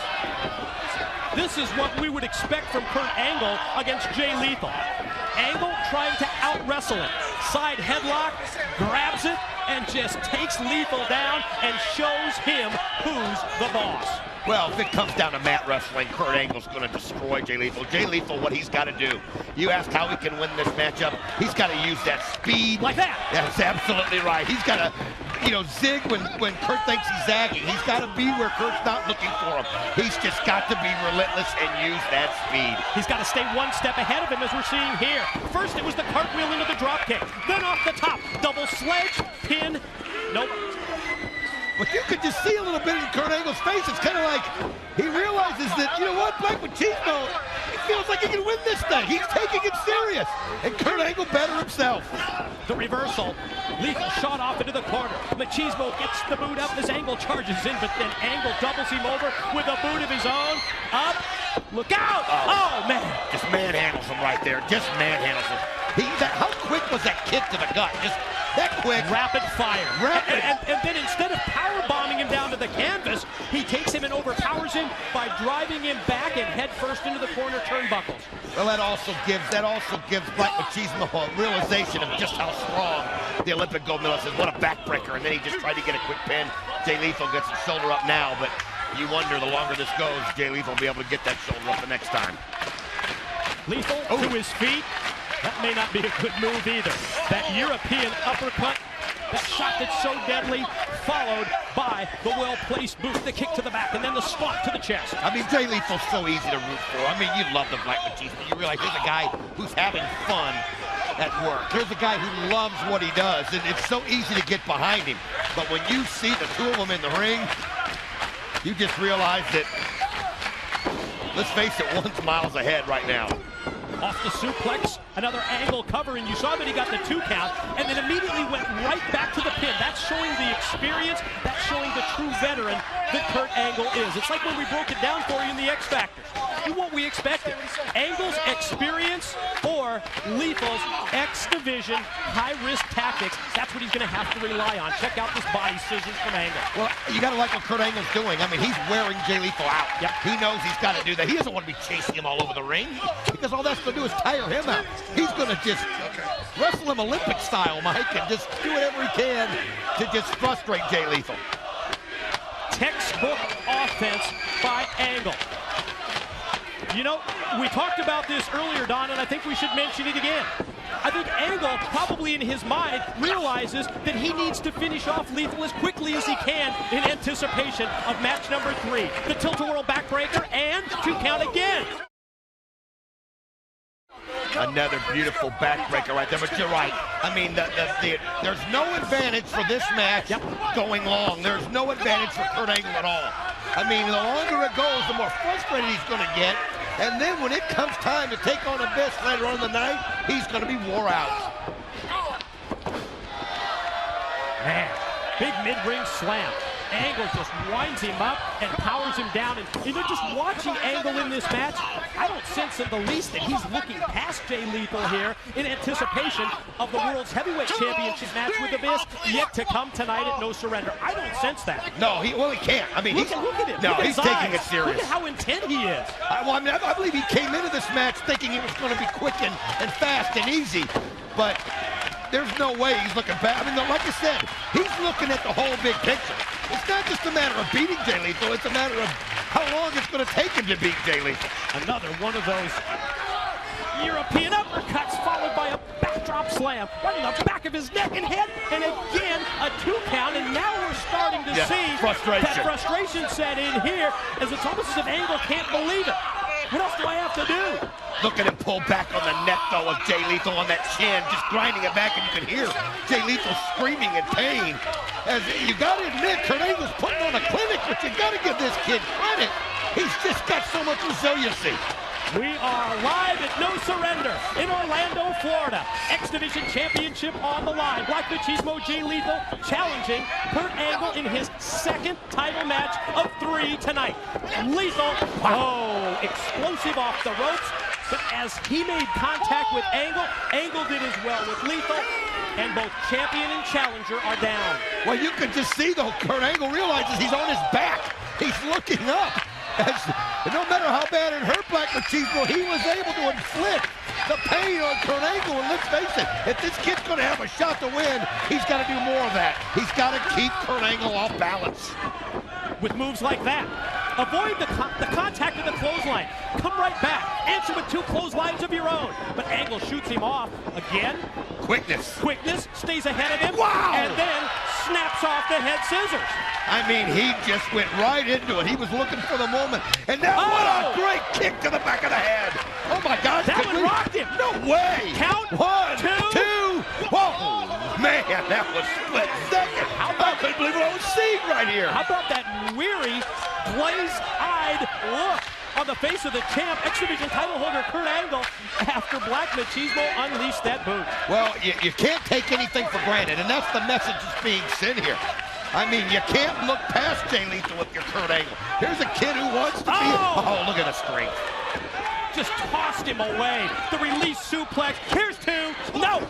This is what we would expect from Kurt Angle against Jay Lethal. Angle trying to out-wrestle him. Side headlock, grabs it, and just takes Lethal down and shows him who's the boss. Well, if it comes down to mat wrestling, Kurt Angle's going to destroy Jay Lethal. Jay Lethal, what he's got to do, you ask how he can win this matchup, he's got to use that speed. Like that. That's absolutely right. He's got to, zig when Kurt thinks he's zagging. He's got to be where Kurt's not looking for him. He's just got to be relentless and use that speed. He's got to stay one step ahead of him, as we're seeing here. First, it was the cartwheel into the dropkick. Then off the top, double sledge, pin. Nope. But you could just see a little bit in Kurt Angle's face. It's kind of like he realizes that, you know what, Black Machismo, he's feels like he can win this thing. He's taking it serious. And Kurt Angle better himself. The reversal. Lethal shot off into the corner. Machismo gets the boot up as Angle charges in, but then Angle doubles him over with a boot of his own. Up. Look out. Oh man. Just manhandles him right there. Just manhandles him. How quick was that kick to the gut? Just that quick. Rapid fire. Rapid. And then instead of power bombing him down to the canvas, he takes him and overpowers him by driving him back and head first into the corner turnbuckles. Well, that also gives Black Machismo a realization of just how strong the Olympic gold medalist is. What a backbreaker. And then he just tried to get a quick pin. Jay Lethal gets his shoulder up now, but you wonder the longer this goes, Jay Lethal will be able to get that shoulder up the next time. Lethal to his feet. That may not be a good move either. That European uppercut, that shot that's so deadly, followed by the well-placed boot, the kick to the back, and then the spot to the chest. I mean, Jay Lethal's so easy to root for. I mean, you love the Black Machismo. You realize here's a guy who's having fun at work. Here's a guy who loves what he does, and it's so easy to get behind him. But when you see the two of them in the ring, you just realize that, let's face it, one's miles ahead right now. Off the suplex, another Angle cover, and you saw that he got the 2 count, and then immediately went right back to the pin. That's showing the experience, that's showing the true veteran that Kurt Angle is. It's like when we broke it down for you in the X Factors. What we expected. Angle's experience or Lethal's X Division high-risk tactics. That's what he's going to have to rely on. Check out this body scissors from Angle. Well, you got to like what Kurt Angle's doing. I mean, he's wearing Jay Lethal out. Yep. He knows he's got to do that. He doesn't want to be chasing him all over the ring because all that's going to do is tire him out. He's going to just wrestle him Olympic style, Mike, and just do whatever he can to just frustrate Jay Lethal. Textbook offense by Angle. You know, we talked about this earlier, Don, and I think we should mention it again. I think Angle, probably in his mind, realizes that he needs to finish off Lethal as quickly as he can in anticipation of match number 3. The tilt-a-whirl backbreaker and 2 count again. Another beautiful backbreaker right there, but you're right. I mean, there's no advantage for this match going long. There's no advantage for Kurt Angle at all. I mean, the longer it goes, the more frustrated he's going to get. And then when it comes time to take on Abyss later on in the night, he's going to be wore out. Man, big mid-ring slam. Angle just winds him up and powers him down. And you know, just watching Angle in this match, I don't sense in the least that he's looking past Jay Lethal here in anticipation of the World's Heavyweight Championship match with Abyss yet to come tonight at No Surrender. I don't sense that. No, he can't. I mean, look at him. No, look at he's taking it eyes. serious. Look at how intent he is. I believe he came into this match thinking it was going to be quick and fast and easy, but there's no way he's looking back. I mean, like I said, he's looking at the whole big picture. It's not just a matter of beating Jay Lethal, it's a matter of how long it's going to take him to beat Jay Lethal. Another one of those European uppercuts followed by a backdrop slam right in the back of his neck and head, and again a 2 count, and now we're starting to see that frustration set in here as it's almost as if Angle can't believe it. What else do I have to do? Look at him pull back on the neck, though, of Jay Lethal on that chin, just grinding it back, and you can hear Jay Lethal screaming in pain. As you got to admit, Kurt Angle's putting on a clinic, but you got to give this kid credit. He's just got so much resiliency. We are live at No Surrender in Orlando, Florida. X Division Championship on the line. Black Machismo Jay Lethal challenging Kurt Angle in his 2nd title match of 3 tonight. Lethal, explosive off the ropes. But as he made contact with Angle, Angle did as well with Lethal, and both champion and challenger are down. Well, you can just see, though, Kurt Angle realizes he's on his back. He's looking up. No matter how bad it hurt Black Machismo, he was able to inflict the pain on Kurt Angle. And let's face it, if this kid's going to have a shot to win, he's got to do more of that. He's got to keep Kurt Angle off balance. With moves like that, avoid the contact of the clothesline. Come right back. Answer with 2 clotheslines of your own. But Angle shoots him off again. Quickness. Quickness stays ahead of him. Wow! And then snaps off the head scissors. I mean, he just went right into it. He was looking for the moment. And now what a great kick to the back of the head. Oh, my gosh. That one rocked him. No way. Count. 1, 2. Whoa. Man, that was split second. I couldn't believe what I was seeing right here. How about that weary, glazed-eyed look on the face of the champ, X Division title holder Kurt Angle after Black Machismo unleashed that boot. Well, you can't take anything for granted, and that's the message that's being sent here. I mean, you can't look past Jay Lethal with your Kurt Angle. Here's a kid who wants to be... Oh, look at the strength. Just tossed him away. The release suplex. Here's two. No!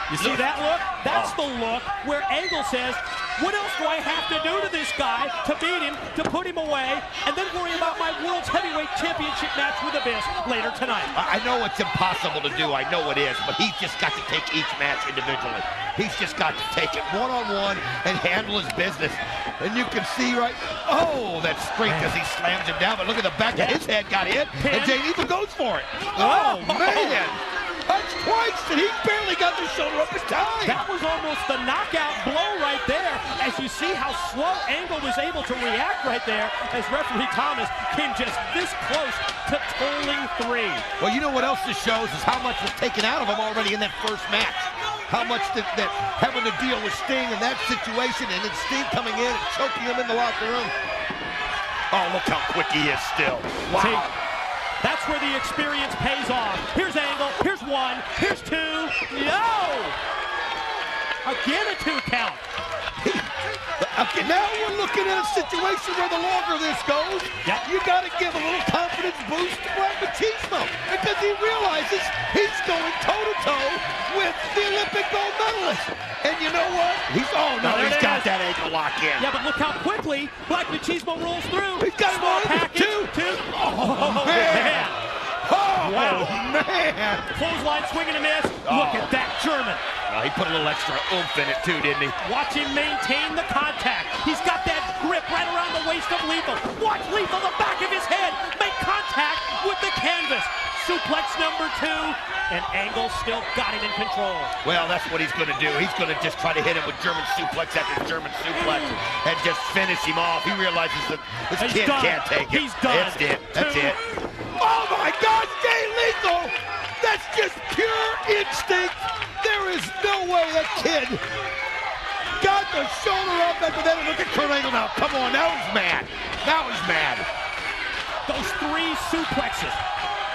You see that look? That's the look where Angle says, what else do I have to do to this guy to beat him, to put him away, and then worry about my World's Heavyweight Championship match with Abyss later tonight? I know it's impossible to do. I know it is, but he's just got to take each match individually. He's just got to take it one-on-one and handle his business. And you can see oh, that strength as he slams him down, but look at the back of his head got hit, and Jay Lethal goes for it. Oh, man! That's twice, and he barely got the shoulder up in time. That was almost the knockout blow right there, as you see how slow Angle was able to react right there, as referee Thomas came just this close to tolling 3. Well, you know what else this shows is how much was taken out of him already in that first match. How much that having to deal with Sting in that situation, and then Sting coming in and choking him in the locker room. Oh, look how quick he is still. Wow. See, that's where the experience pays off. Here's Angle, here's 1, here's 2, no! Again a 2 count. Okay, now we're looking at a situation where the longer this goes, you got to give a little confidence boost to Black Machismo, because he realizes he's going toe-to-toe with the Olympic gold medalist. And you know what? He's got that ankle lock in. Yeah, but look how quickly Black Machismo rolls through. He's got small one, package, 2. Oh, man. Oh, wow. Man. Clothesline swing and a miss. Look at that German. He put a little extra oomph in it too, didn't he? Watch him maintain the contact. He's got that grip right around the waist of Lethal. Watch Lethal, the back of his head, make contact with the canvas. Suplex number 2, and Angle still got him in control. Well, that's what he's going to do. He's going to just try to hit him with German suplex after German suplex and just finish him off. He realizes that this kid can't take it. He's done. That's it. That's it. Oh, my God, Jay Lethal! That's just pure instinct. There is no way that kid got the shoulder up after that. Look at Kurt Angle now. Come on, now he's mad. Now he's mad. Those 3 suplexes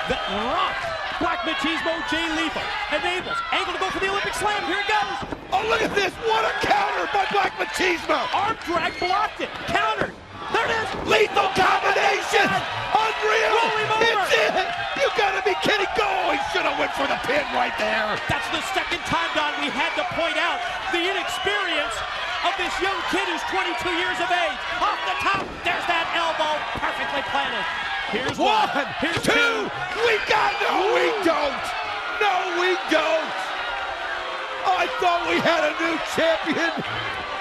that rock Black Machismo, Jay Lethal, enables Angle to go for the Olympic Slam. Here it goes. Oh, look at this. What a counter by Black Machismo. Arm drag blocked it. Countered. There it is. Lethal combination. Unreal. Roll him over. It's it. You gotta be kidding. Go. He should have went for the pin right there. That's the second time, Don, we had to point out the inexperience of this young kid who's 22 years of age. Off the top, there's that elbow, perfectly planted. Here's 1, here's 2. We don't. No, we don't. I thought we had a new champion.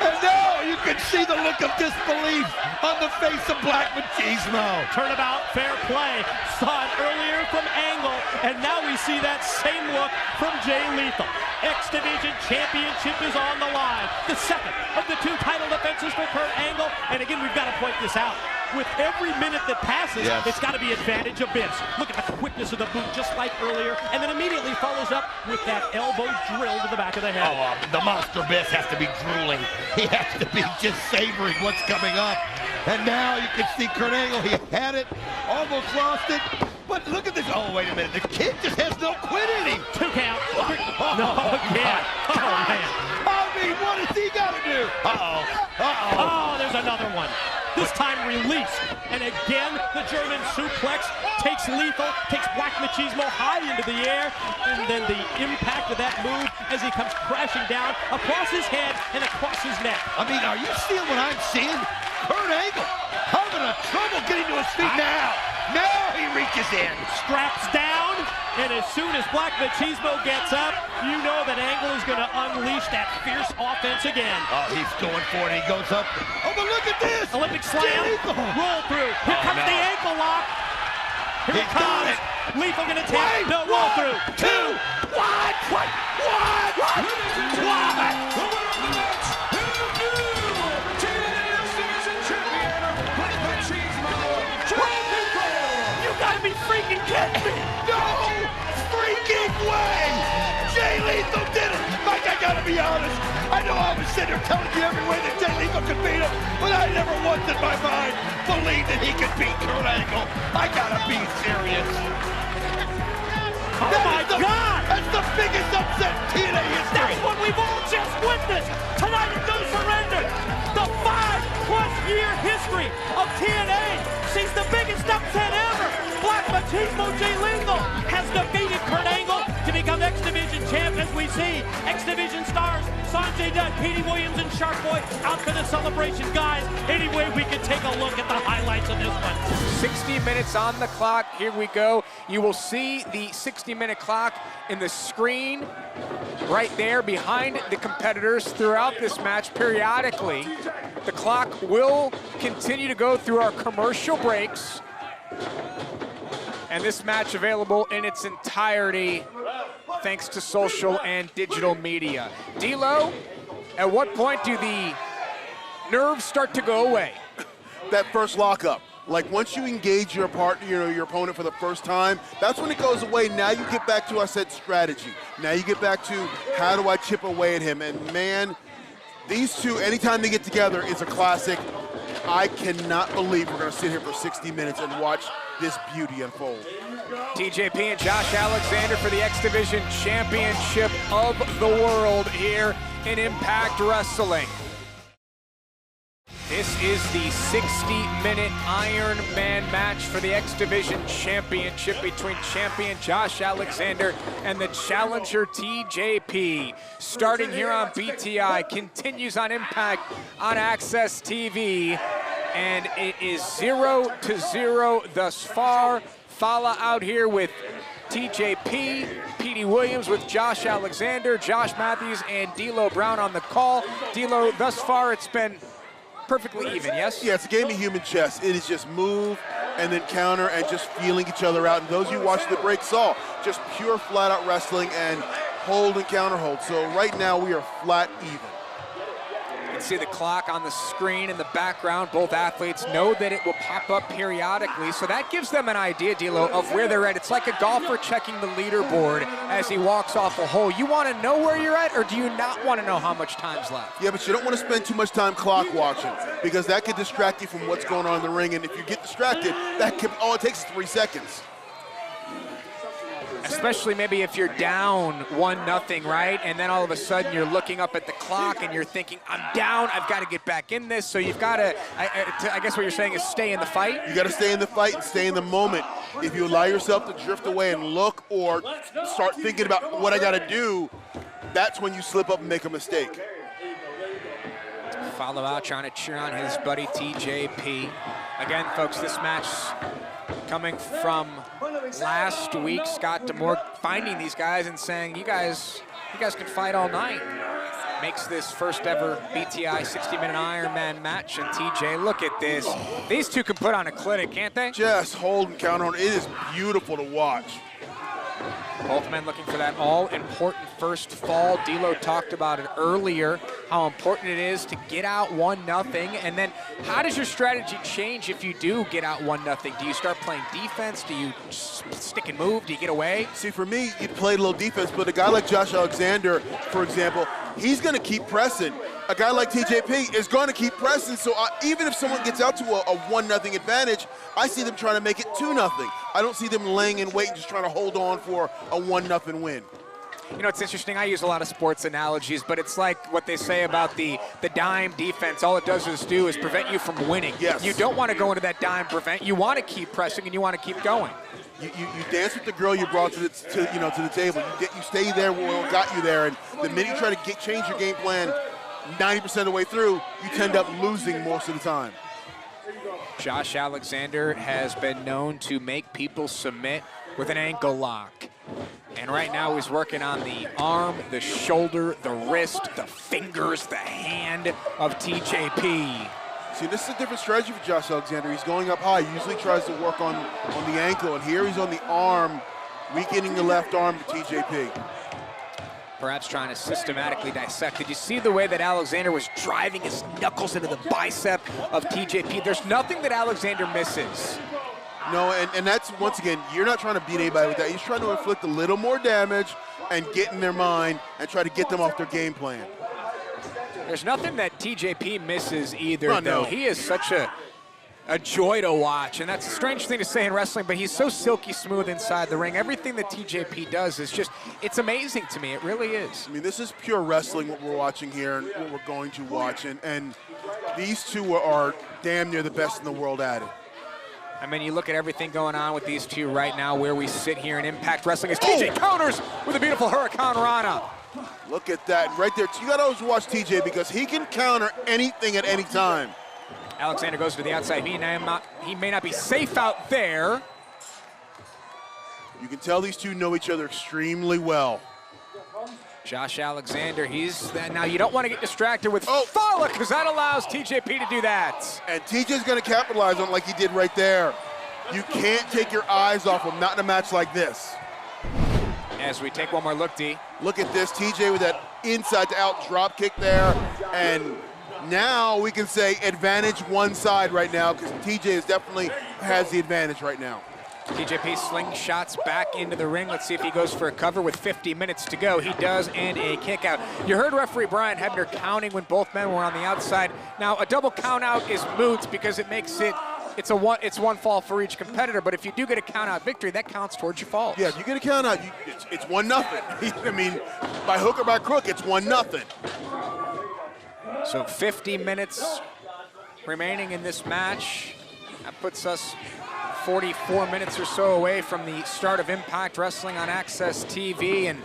And now you can see the look of disbelief on the face of Black Machismo. Turnabout, fair play. Saw it earlier from Angle, and now we see that same look from Jay Lethal. X Division Championship is on the line. The second of the 2 title defenses for Kurt Angle. And again, we've got to point this out. With every minute that passes, it's got to be advantage of Vince. Look at the quickness of the boot, just like earlier, and then immediately follows up with that elbow drill to the back of the head. Oh, the monster Vince has to be drooling. He has to be just savoring what's coming up. And now you can see Kurt Angle. He had it, almost lost it. But look at this. Oh, wait a minute. The kid just has no quit in him. 2 count. No, again. Oh, man. I mean, what has he got to do? Uh-oh. Uh-oh. Oh, there's another one. This time released. And again, the German suplex takes Lethal, takes Black Machismo high into the air. And then the impact of that move as he comes crashing down across his head and across his neck. I mean, are you seeing what I'm seeing? Kurt Angle having a trouble getting to his feet now. Now he reaches in. Straps down, and as soon as Black Machismo gets up, you know that Angle is going to unleash that fierce offense again. Oh, he's going for it. He goes up. Oh, but look at this. Olympic slam. Roll through. Here comes the ankle lock. Here it comes. Lethal going to tap. No, roll through. 2. What? What? What? What? Be freaking kidding me! No freaking way! Jay Lethal did it! Mike, I gotta be honest. I know I was sitting there telling you every way that Jay Lethal could beat him, but I never once in my mind believed that he could beat Kurt Angle. being serious. Oh my God! That's the biggest upset in TNA history. That's what we've all just witnessed tonight at No Surrender. The 5+ year history of TNA sees the biggest upset ever. Black Machismo Jay Lethal has defeated Kurt Angle to become X Division champ, as we see X Division stars Sanjay Dutt, Petey Williams, and Shark Boy out for the celebration. Guys, anyway, we can take a look at the highlights of this one. 60 minutes on the clock. Here we go. You will see the 60-minute clock in the screen right there behind the competitors throughout this match. Periodically, the clock will continue to go through our commercial breaks. And this match available in its entirety thanks to social and digital media. D'Lo, at what point do the nerves start to go away? That first lockup. Like once you engage your partner, your opponent for the first time, that's when it goes away. Now you get back to, I said, strategy. Now you get back to how do I chip away at him? And man, these two, anytime they get together, it's a classic. I cannot believe we're gonna sit here for 60 minutes and watch this beauty unfold. TJP and Josh Alexander for the X Division Championship of the World here in Impact Wrestling. This is the 60-minute Iron Man match for the X Division Championship between champion Josh Alexander and the challenger TJP. Starting here on BTI, continues on Impact on Access TV, and it is 0-0 thus far. Fala out here with TJP, Petey Williams with Josh Alexander, Josh Matthews, and D'Lo Brown on the call. D'Lo, thus far it's been perfectly even, yes? Yeah, it's a game of human chess. It is just move and then counter and just feeling each other out. And those of you watching the break saw just pure flat-out wrestling and hold and counter hold. So right now we are flat even. You can see the clock on the screen in the background. Both athletes know that it will pop up periodically, so that gives them an idea, D'Lo, of where they're at. It's like a golfer checking the leaderboard as he walks off a hole. You want to know where you're at, or do you not want to know how much time's left? Yeah, but you don't want to spend too much time clock watching because that could distract you from what's going on in the ring. And if you get distracted, that can, all it takes is 3 seconds. Especially maybe if you're down 1-0, right? And then all of a sudden you're looking up at the clock and you're thinking, I'm down, I've got to get back in this. So you've got to, I guess what you're saying is stay in the fight? You got to stay in the fight and stay in the moment. If you allow yourself to drift away and look or start thinking about what I got to do, that's when you slip up and make a mistake. Follow out, trying to cheer on his buddy TJP. Again, folks, this match coming from last week. Scott D'Amore finding these guys and saying, you guys can fight all night. Makes this first ever BTI 60-minute Iron Man match. And TJ, look at this. These two can put on a clinic, can't they? Just hold and counter on. It is beautiful to watch. Both men looking for that all-important first fall. D'Lo talked about it earlier, how important it is to get out 1-0. And then how does your strategy change if you do get out 1-0? Do you start playing defense? Do you stick and move? Do you get away? See, for me, you play a little defense, but a guy like Josh Alexander, for example, he's going to keep pressing. A guy like TJP is going to keep pressing, so even if someone gets out to a 1-0 advantage, I see them trying to make it 2-0. I don't see them laying in wait and just trying to hold on for a 1-0 win. You know, it's interesting. I use a lot of sports analogies, but it's like what they say about the dime defense. All it does is prevent you from winning. Yes. You don't want to go into that dime prevent. You want to keep pressing and you want to keep going. You dance with the girl you brought to the table. You stay there where it got you there, and the minute you try to change your game plan 90% of the way through, you tend up losing most of the time. Josh Alexander has been known to make people submit with an ankle lock. And right now he's working on the arm, the shoulder, the wrist, the fingers, the hand of TJP. See, this is a different strategy for Josh Alexander. He's going up high. He usually tries to work on the ankle, and here he's on the arm, weakening the left arm to TJP. Perhaps trying to systematically dissect. Did you see the way that Alexander was driving his knuckles into the bicep of TJP? There's nothing that Alexander misses. No, and that's, once again, you're not trying to beat anybody with that. He's trying to inflict a little more damage and get in their mind and try to get them off their game plan. There's nothing that TJP misses either, though. He is such a a joy to watch, and that's a strange thing to say in wrestling, but he's so silky smooth inside the ring. Everything that TJP does is just, it's amazing to me. It really is. I mean, this is pure wrestling, what we're watching here and what we're going to watch, and these two are damn near the best in the world at it. I mean, you look at everything going on with these two right now, where we sit here in Impact Wrestling as TJ counters with a beautiful Hurricane Rana. Look at that right there. You gotta always watch TJ because he can counter anything at any time. Alexander goes to the outside. He may not be safe out there. You can tell these two know each other extremely well. Josh Alexander, now you don't want to get distracted with Fala, because that allows TJP to do that. And TJ's gonna capitalize on it like he did right there. You can't take your eyes off him, not in a match like this. As we take one more look, D. Look at this, TJ with that inside to out drop kick there. And now we can say advantage one side right now because TJ definitely has the advantage right now. TJP slingshots back into the ring. Let's see if he goes for a cover with 50 minutes to go. He does, and a kick out. You heard referee Brian Hebner counting when both men were on the outside. Now, a double count out is moot because it makes it's one fall for each competitor, but if you do get a count out victory, that counts towards your falls. Yeah, if you get a count out, it's 1-0. I mean, by hook or by crook, it's 1-0. So 50 minutes remaining in this match. That puts us 44 minutes or so away from the start of Impact Wrestling on Access TV and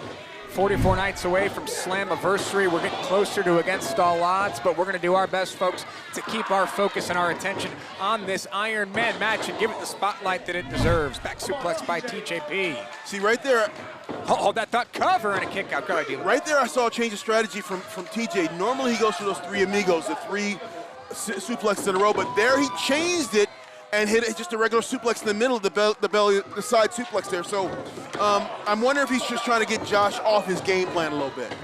44 nights away from Slammiversary. We're getting closer to Against All Odds, but we're going to do our best, folks, to keep our focus and our attention on this Iron Man match and give it the spotlight that it deserves. Back suplex by TJP. See, right there. Oh, that thought cover and a kick out. Go ahead, Dealer. Right there, I saw a change of strategy from TJ. Normally, he goes for those three amigos, the three suplexes in a row, but there he changed it and hit it just a regular suplex in the middle of the side suplex there. So I'm wondering if he's just trying to get Josh off his game plan a little bit.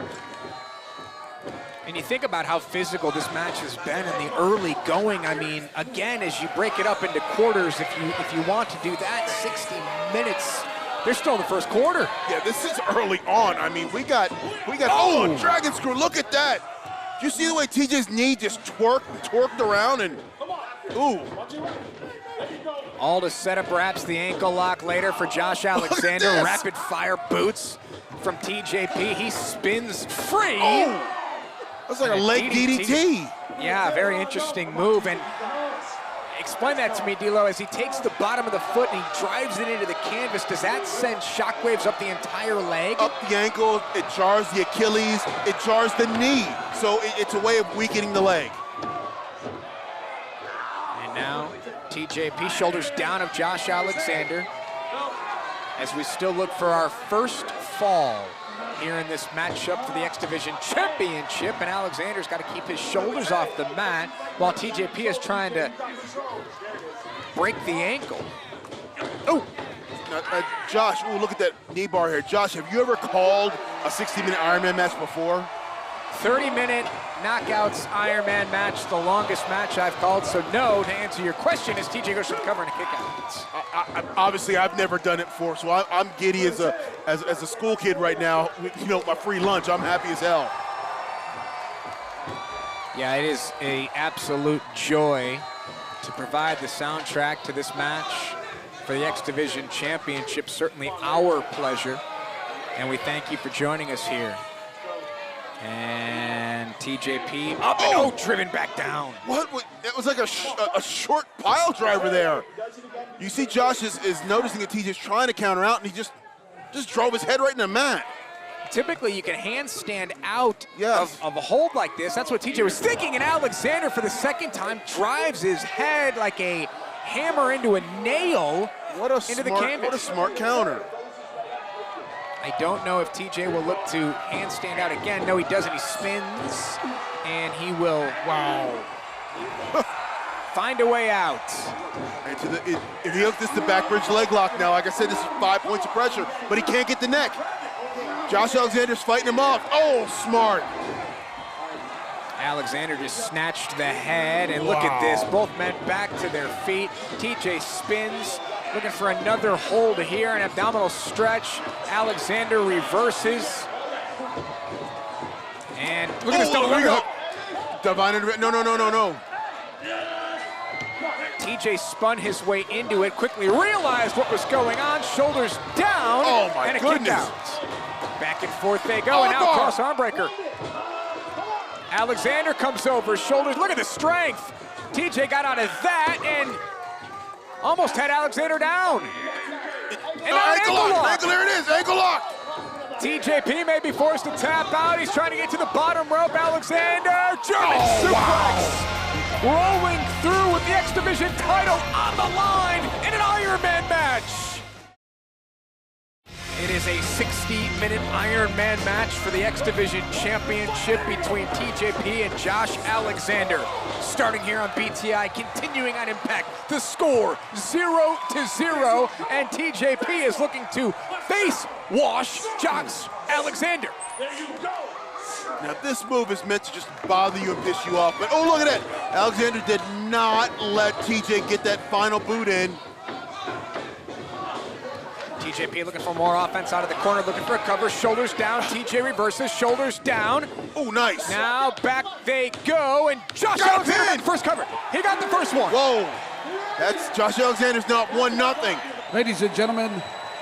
And you think about how physical this match has been in the early going. I mean, again, as you break it up into quarters, if you want to do that, 60 minutes. They're still in the first quarter. Yeah, this is early on. I mean, we got a dragon screw. Look at that. Did you see the way TJ's knee just twerked around and ooh. All to set up perhaps the ankle lock later for Josh Alexander. Rapid fire boots from TJP. He spins free. Oh. That's like a leg DDT. Yeah, very interesting move. And explain that to me, D'Lo, as he takes the bottom of the foot and he drives it into the canvas. Does that send shockwaves up the entire leg? Up the ankle, it jars the Achilles, it jars the knee. So it's a way of weakening the leg. And now TJP shoulders down of Josh Alexander as we still look for our first fall here in this matchup for the X Division Championship, and Alexander's got to keep his shoulders off the mat while TJP is trying to break the ankle. Oh, Josh, ooh, look at that knee bar here. Josh, have you ever called a 60-minute Ironman match before? 30-minute knockouts Ironman match, the longest match I've called, so no, to answer your question, is TJ goes for the cover and a kick out. Obviously, I've never done it before, so I'm giddy as a school kid right now. You know, my free lunch, I'm happy as hell. Yeah, it is an absolute joy to provide the soundtrack to this match for the X Division Championship. Certainly our pleasure, and we thank you for joining us here. And TJP up and driven back down. What? It was like a short pile driver there. You see Josh is noticing that TJ's trying to counter out, and he just drove his head right in the mat. Typically, you can handstand out yes. of a hold like this. That's what TJ was thinking, and Alexander, for the second time, drives his head like a hammer into a nail into the canvas. What a smart counter. I don't know if TJ will look to handstand out again. No, he doesn't. He spins, and he will, find a way out. And if he hooks this to backbridge leg lock now, like I said, this is 5 points of pressure, but he can't get the neck. Josh Alexander's fighting him off. Oh, smart. Alexander just snatched the head, and look at this. Both men back to their feet. TJ spins, looking for another hold here, an abdominal stretch. Alexander reverses. And look at this double underhook. Divine intervention. No. TJ spun his way into it, quickly realized what was going on, shoulders down, and a kick out. Back and forth they go, and now cross arm breaker. Alexander comes over, shoulders, look at the strength. TJ got out of that and almost had Alexander down. And now ankle lock. There it is, ankle lock. TJP may be forced to tap out. He's trying to get to the bottom rope. Alexander, German suplex. Rolling through with the X Division title on the line in an Iron Man match. It is a 60-minute Iron Man match for the X Division Championship between TJP and Josh Alexander. Starting here on BTI, continuing on Impact. The score 0-0, and TJP is looking to face wash Josh Alexander. There you go. Now this move is meant to just bother you and piss you off, but oh, look at that. Alexander did not let TJ get that final boot in. TJP looking for more offense out of the corner, looking for a cover, shoulders down, TJ reverses, shoulders down. Oh, nice. Now back they go, and Josh Alexander got the first cover. He got the first one. Whoa, that's Josh Alexander's not 1-0. Ladies and gentlemen,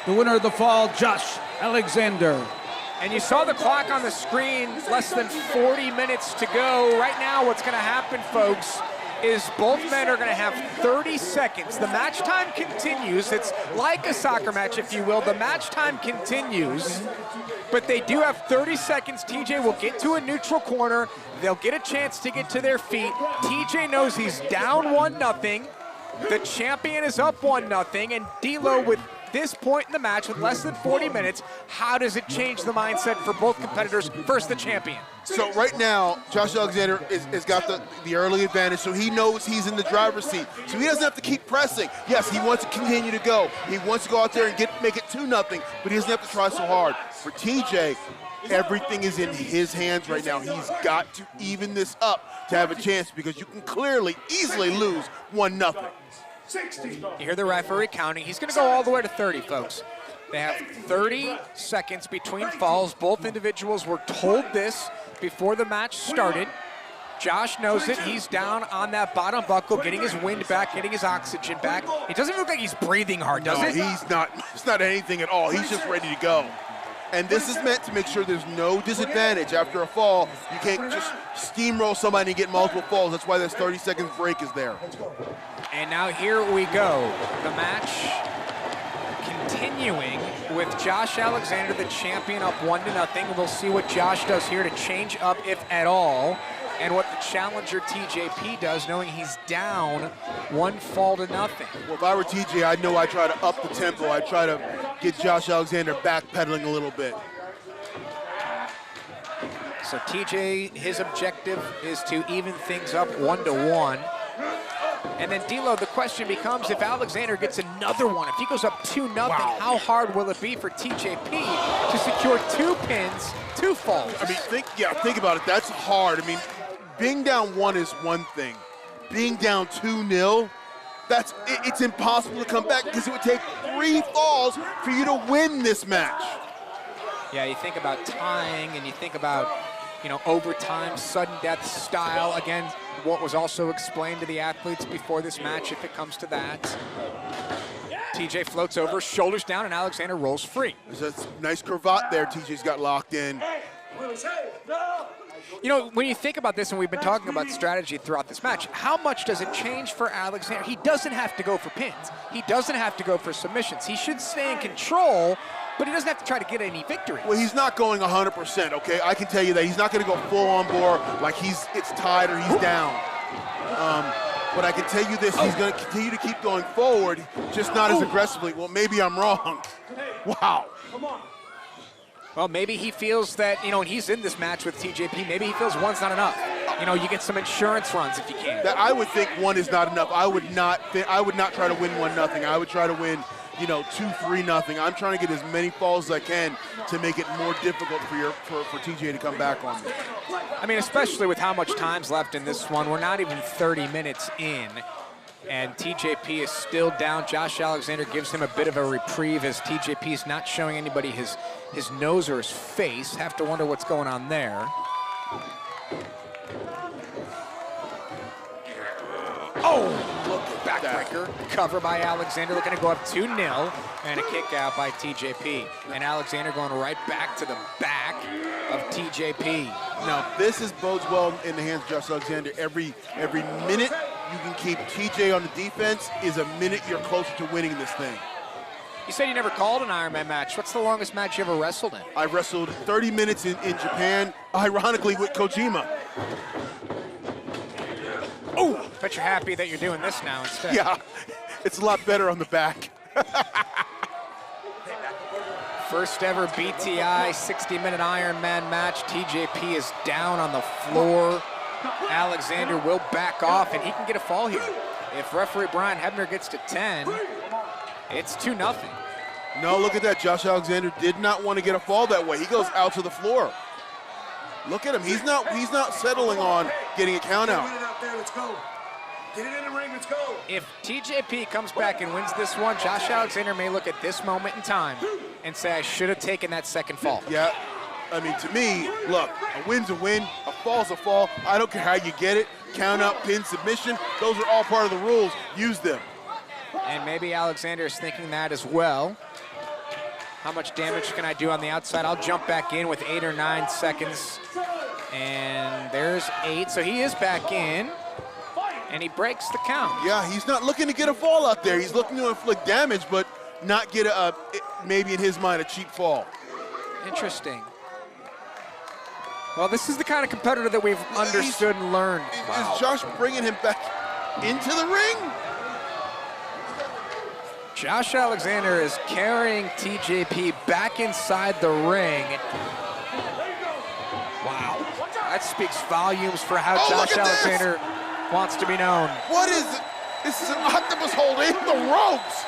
the winner of the fall, Josh Alexander. And you saw the clock on the screen, less than 40 minutes to go. Right now, what's gonna happen, folks, is both men are gonna have 30 seconds. The match time continues. It's like a soccer match, if you will. The match time continues, but they do have 30 seconds. TJ will get to a neutral corner. They'll get a chance to get to their feet. TJ knows he's down 1-0. The champion is up 1-0, and D'Lo with this point in the match with less than 40 minutes, how does it change the mindset for both competitors versus the champion? So right now, Josh Alexander has got the early advantage, so he knows he's in the driver's seat. So he doesn't have to keep pressing. Yes, he wants to continue to go. He wants to go out there and make it 2-0, but he doesn't have to try so hard. For TJ, everything is in his hands right now. He's got to even this up to have a chance, because you can clearly, easily lose 1-0. 60. You hear the referee counting. He's going to go all the way to 30, folks. They have 30 seconds between falls. Both individuals were told this before the match started. Josh knows it. He's down on that bottom buckle, getting his wind back, getting his oxygen back. It doesn't look like he's breathing hard, does it? He's not. It's not anything at all. He's just ready to go. And this is meant to make sure there's no disadvantage after a fall. You can't just steamroll somebody and get multiple falls. That's why this 30 seconds break is there. And now here we go. The match continuing with Josh Alexander, the champion, up 1-0. We'll see what Josh does here to change up, if at all, and what the challenger TJP does, knowing he's down 1-0. Well, if I were TJ, I'd know I'd try to up the tempo. I'd try to get Josh Alexander backpedaling a little bit. So TJ, his objective is to even things up 1-1. And then D'Lo, the question becomes, if Alexander gets another one, if he goes up 2-0, how hard will it be for TJP to secure 2 pins, 2 falls? I mean, think about it. That's hard. I mean, being down 1 is one thing. Being down 2-0, it's impossible to come back, because it would take 3 falls for you to win this match. Yeah, you think about tying, and you think about, overtime, sudden death style. Again, what was also explained to the athletes before this match, if it comes to that. TJ floats over, shoulders down, and Alexander rolls free. There's a nice cravat there TJ's got locked in. When you think about this, and we've been talking about strategy throughout this match, how much does it change for Alexander? He doesn't have to go for pins. He doesn't have to go for submissions. He should stay in control, but he doesn't have to try to get any victories. Well, he's not going 100%, okay? I can tell you that. He's not going to go full on board like it's tied or he's down. But I can tell you this, he's going to continue to keep going forward, just not as aggressively. Well, maybe I'm wrong. Wow. Come on. Well, maybe he feels that, when he's in this match with TJP, maybe he feels 1's not enough. You get some insurance runs if you can. That I would think 1 is not enough. I would not try to win 1-0. I would try to win, 2-3-0. I'm trying to get as many falls as I can to make it more difficult for TJ to come back on me. I mean, especially with how much time's left in this one. We're not even 30 minutes in, and TJP is still down. Josh Alexander gives him a bit of a reprieve, as TJP is not showing anybody his nose or his face. Have to wonder what's going on there. Oh, look at about that. Backbreaker, cover by Alexander, looking to go up 2-0, and a kick out by TJP. And Alexander going right back to the back of TJP. Now, this bodes well in the hands of Josh Alexander. Every minute you can keep TJ on the defense is a minute you're closer to winning this thing. You said you never called an Iron Man match. What's the longest match you ever wrestled in? I wrestled 30 minutes in Japan, ironically with Kojima. Oh, bet you're happy that you're doing this now instead. Yeah, it's a lot better on the back. First ever BTI 60-minute Iron Man match. TJP is down on the floor. Alexander will back off, and he can get a fall here. If referee Brian Hebner gets to 10, it's 2-0. No, look at that. Josh Alexander did not want to get a fall that way. He goes out to the floor. Look at him. He's not settling on getting a count out. Get it out there, let's go. Get it in the ring, let's go. If TJP comes back and wins this one, Josh Alexander may look at this moment in time and say, I should have taken that second fall. Yeah, I mean, to me, look, a win's a win, a fall's a fall. I don't care how you get it. Count out, pin, submission, those are all part of the rules. Use them. And maybe Alexander is thinking that as well. How much damage can I do on the outside? I'll jump back in with 8 or 9 seconds. And there's 8, so he is back in. And he breaks the count. Yeah, he's not looking to get a fall out there. He's looking to inflict damage, but not get maybe in his mind, a cheap fall. Interesting. Well, this is the kind of competitor that we've understood and learned. Is Josh bringing him back into the ring? Josh Alexander is carrying TJP back inside the ring. Wow. That speaks volumes for how Josh Alexander wants to be known. What is it? This is an octopus hold in the ropes.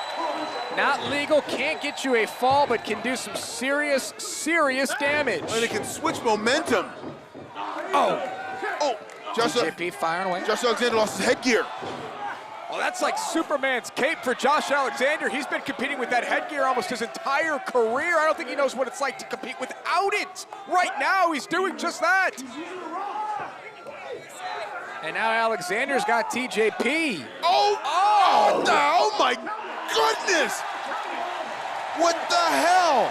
Not legal, can't get you a fall, but can do some serious, serious damage. And it can switch momentum. Oh, TJP firing away. Josh Alexander lost his headgear. Well, that's like Superman's cape for Josh Alexander. He's been competing with that headgear almost his entire career. I don't think he knows what it's like to compete without it. Right now, he's doing just that. And now Alexander's got TJP. Oh my goodness! What the hell?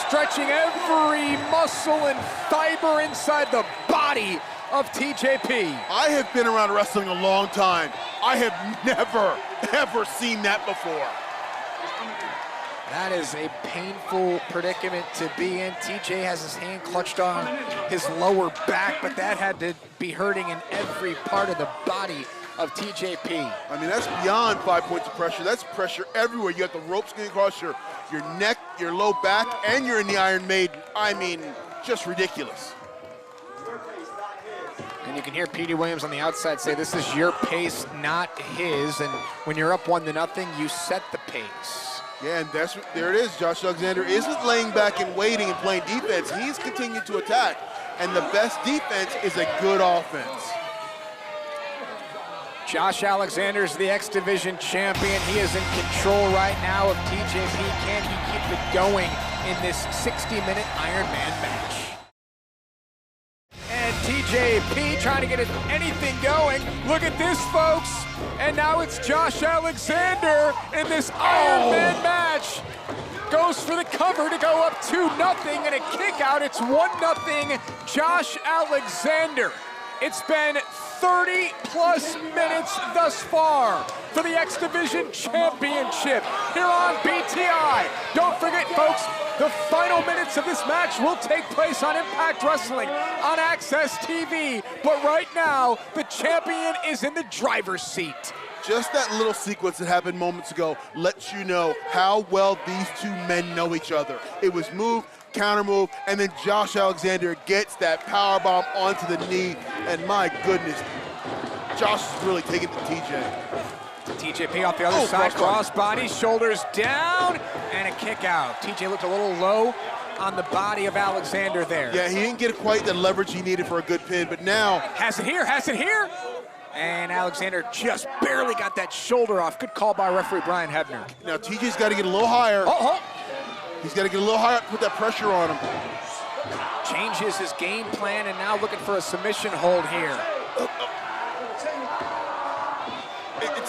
Stretching every muscle and fiber inside the body of TJP. I have been around wrestling a long time. I have never, ever seen that before. That is a painful predicament to be in. TJ has his hand clutched on his lower back, but that had to be hurting in every part of the body of TJP. I mean, that's beyond 5 points of pressure. That's pressure everywhere. You got the ropes getting across your neck, your low back, and you're in the Iron Maiden. I mean, just ridiculous. And you can hear Petey Williams on the outside say, this is your pace, not his. And when you're up 1-0, you set the pace. Yeah, and there it is. Josh Alexander isn't laying back and waiting and playing defense. He's continued to attack. And the best defense is a good offense. Josh Alexander's the X Division champion. He is in control right now of TJP. Can he keep it going in this 60-minute Iron Man match? And TJP trying to get anything going. Look at this, folks. And now it's Josh Alexander in this Iron Man match. Goes for the cover to go up 2-0 and a kick out. It's 1-0 Josh Alexander. It's been 30-plus minutes thus far for the X Division Championship here on BTI. Don't forget, folks, the final minutes of this match will take place on Impact Wrestling on Access TV. But right now, the champion is in the driver's seat. Just that little sequence that happened moments ago lets you know how well these two men know each other. It was move, counter move, and then Josh Alexander gets that powerbomb onto the knee, and my goodness, Josh is really taking it to TJ. TJP off the other side, cross body, shoulders down, and a kick out. TJ looked a little low on the body of Alexander there. Yeah, he didn't get quite the leverage he needed for a good pin, but now... Has it here. And Alexander just barely got that shoulder off. Good call by referee Brian Hebner. Now TJ's got to get a little higher. He's got to get a little higher, put that pressure on him. Changes his game plan and now looking for a submission hold here.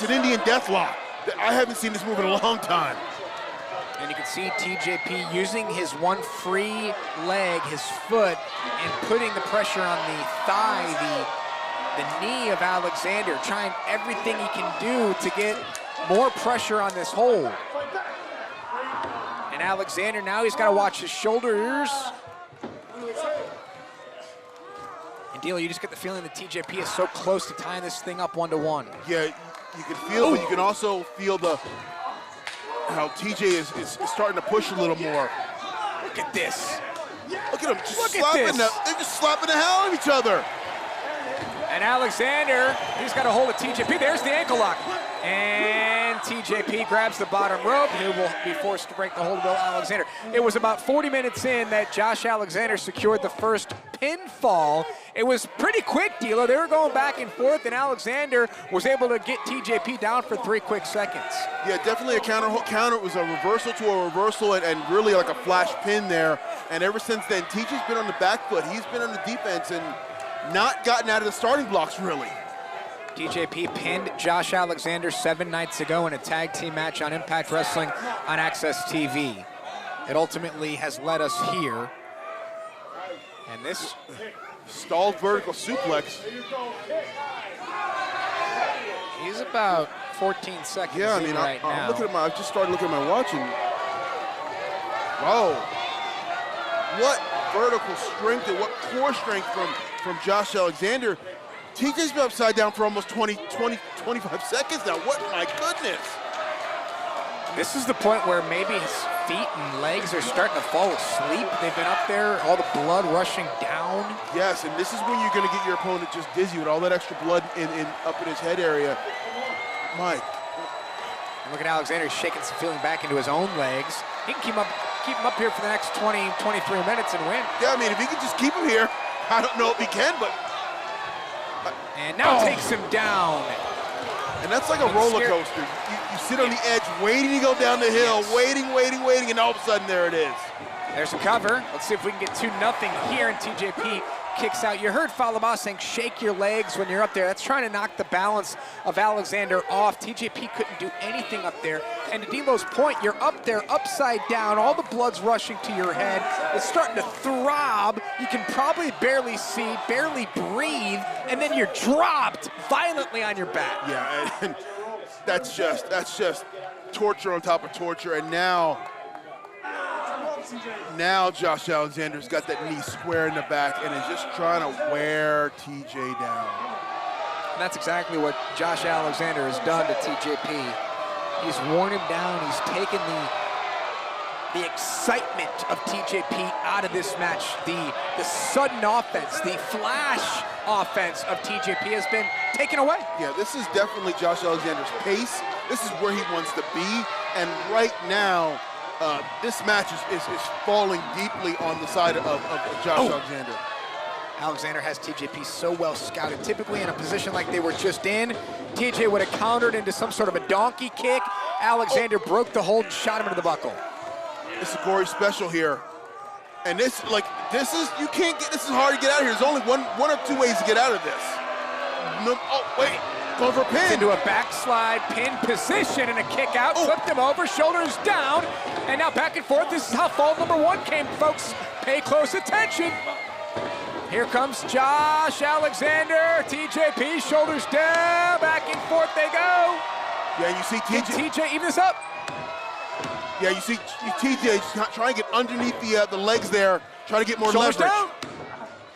It's an Indian deathlock. I haven't seen this move in a long time. And you can see TJP using his one free leg, his foot, and putting the pressure on the thigh, the knee of Alexander, trying everything he can do to get more pressure on this hold. And Alexander, now he's got to watch his shoulders. And D'Lo, you just get the feeling that TJP is so close to tying this thing up 1-1. Yeah, you can feel, but you can also feel how TJ is starting to push a little more. Look at this. Look at him, they're just slapping the hell out of each other. And Alexander, he's got a hold of TJP. There's the ankle lock. And TJP grabs the bottom rope. He will be forced to break the hold of Alexander. It was about 40 minutes in that Josh Alexander secured the first pinfall. It was pretty quick, D'Lo. They were going back and forth, and Alexander was able to get TJP down for 3 quick seconds. Yeah, definitely a counter. It was a reversal to a reversal and really like a flash pin there. And ever since then, TJ's been on the back foot. He's been on the defense and not gotten out of the starting blocks, really. TJP pinned Josh Alexander 7 nights ago in a tag team match on Impact Wrestling on Access TV. It ultimately has led us here. And this stalled vertical suplex. He's about 14 seconds yeah, in right now. Looking at I just started looking at my watch and, whoa. What vertical strength and what core strength from Josh Alexander. TJ's been upside down for almost 25 seconds now. What, my goodness. This is the point where maybe his feet and legs are starting to fall asleep. They've been up there, all the blood rushing down. Yes, and this is when you're going to get your opponent just dizzy with all that extra blood up in his head area. Mike. And look at Alexander, he's shaking some feeling back into his own legs. He can keep him up here for the next 20, 23 minutes and win. Yeah, I mean, if he can just keep him here, I don't know if he can, but. And now takes him down. And that's like a roller coaster. You sit on the edge, waiting to go down the hill, waiting, and all of a sudden, there it is. There's a cover. Let's see if we can get 2-0 here, and TJP kicks out. You heard Falaba saying shake your legs when you're up there. That's trying to knock the balance of Alexander off. TJP couldn't do anything up there. And to D'Lo's point, you're up there upside down. All the blood's rushing to your head. It's starting to throb. You can probably barely see, barely breathe, and then you're dropped violently on your back. Yeah, and that's just torture on top of torture. And now Josh Alexander's got that knee square in the back and is just trying to wear TJ down. And that's exactly what Josh Alexander has done to TJP. He's worn him down. He's taken the excitement of TJP out of this match. The sudden offense, the flash offense of TJP has been taken away. Yeah, this is definitely Josh Alexander's pace. This is where he wants to be. And right now, this match is falling deeply on the side of Josh Alexander. Alexander has TJP so well scouted. Typically in a position like they were just in, TJ would have countered into some sort of a donkey kick. Alexander broke the hold and shot him into the buckle. It's a gory special here. And this is hard to get out of here. There's only one or two ways to get out of this. No, going for a pin. Into a backslide pin position and a kick out. Flipped him over, shoulders down. And now back and forth. This is how fall number 1 came, folks. Pay close attention. Here comes Josh Alexander. TJP, shoulders down. Back and forth they go. Yeah, and you see TJ even this up. Yeah, you see TJ trying to get underneath the legs there, trying to get more shoulders leverage. Down.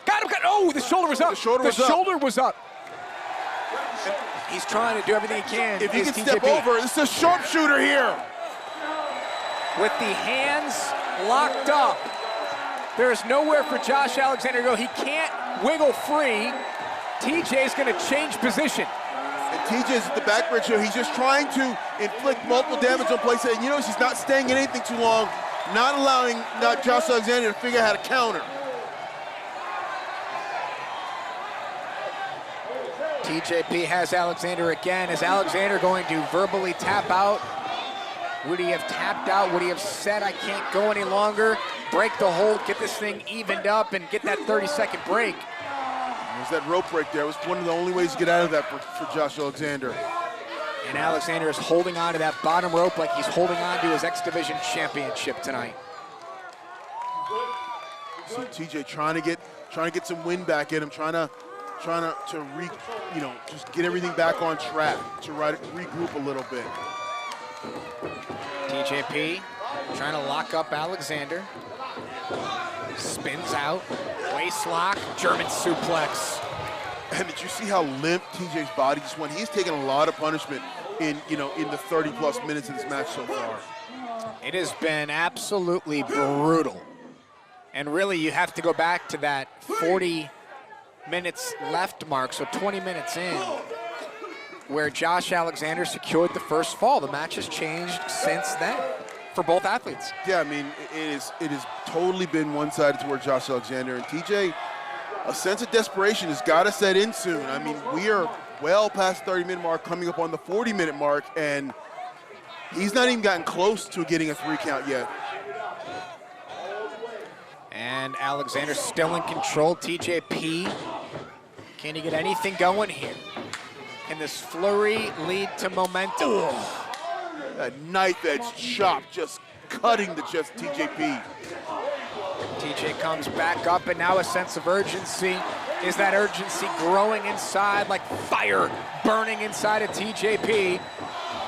Got him. Oh, the shoulder was up. The shoulder was up. He's trying to do everything he can. If he can step over, this is a sharpshooter here. With the hands locked up, there is nowhere for Josh Alexander to go. He can't wiggle free. TJ's going to change position. And TJ's at the back bridge here. He's just trying to inflict multiple damage on places. And you notice he's not staying in anything too long, not allowing Josh Alexander to figure out how to counter. TJP has Alexander again. Is Alexander going to verbally tap out? Would he have tapped out? Would he have said, I can't go any longer? Break the hold, get this thing evened up, and get that 30-second break. There's that rope break there. It was one of the only ways to get out of that for Josh Alexander. And Alexander is holding on to that bottom rope like he's holding on to his X Division championship tonight. So TJ trying to get some wind back in him, trying to just get everything back on track, to regroup a little bit. TJP trying to lock up Alexander. Spins out, waist lock, German suplex. And did you see how limp TJ's body just went? He's taken a lot of punishment in the 30+ minutes of this match so far. It has been absolutely brutal. And really, you have to go back to that 40 minutes left mark, so 20 minutes in, where Josh Alexander secured the first fall. The match has changed since then for both athletes. Yeah, I mean, it has totally been one-sided toward Josh Alexander. And TJ, a sense of desperation has got to set in soon. I mean, we are well past the 30-minute mark, coming up on the 40-minute mark, and he's not even gotten close to getting a 3 count yet. And Alexander still in control. TJP, can he get anything going here? Can this flurry lead to momentum? Oh, that knife edge chop just cutting the chest of TJP. TJ comes back up, and now a sense of urgency. Is that urgency growing inside like fire burning inside of TJP?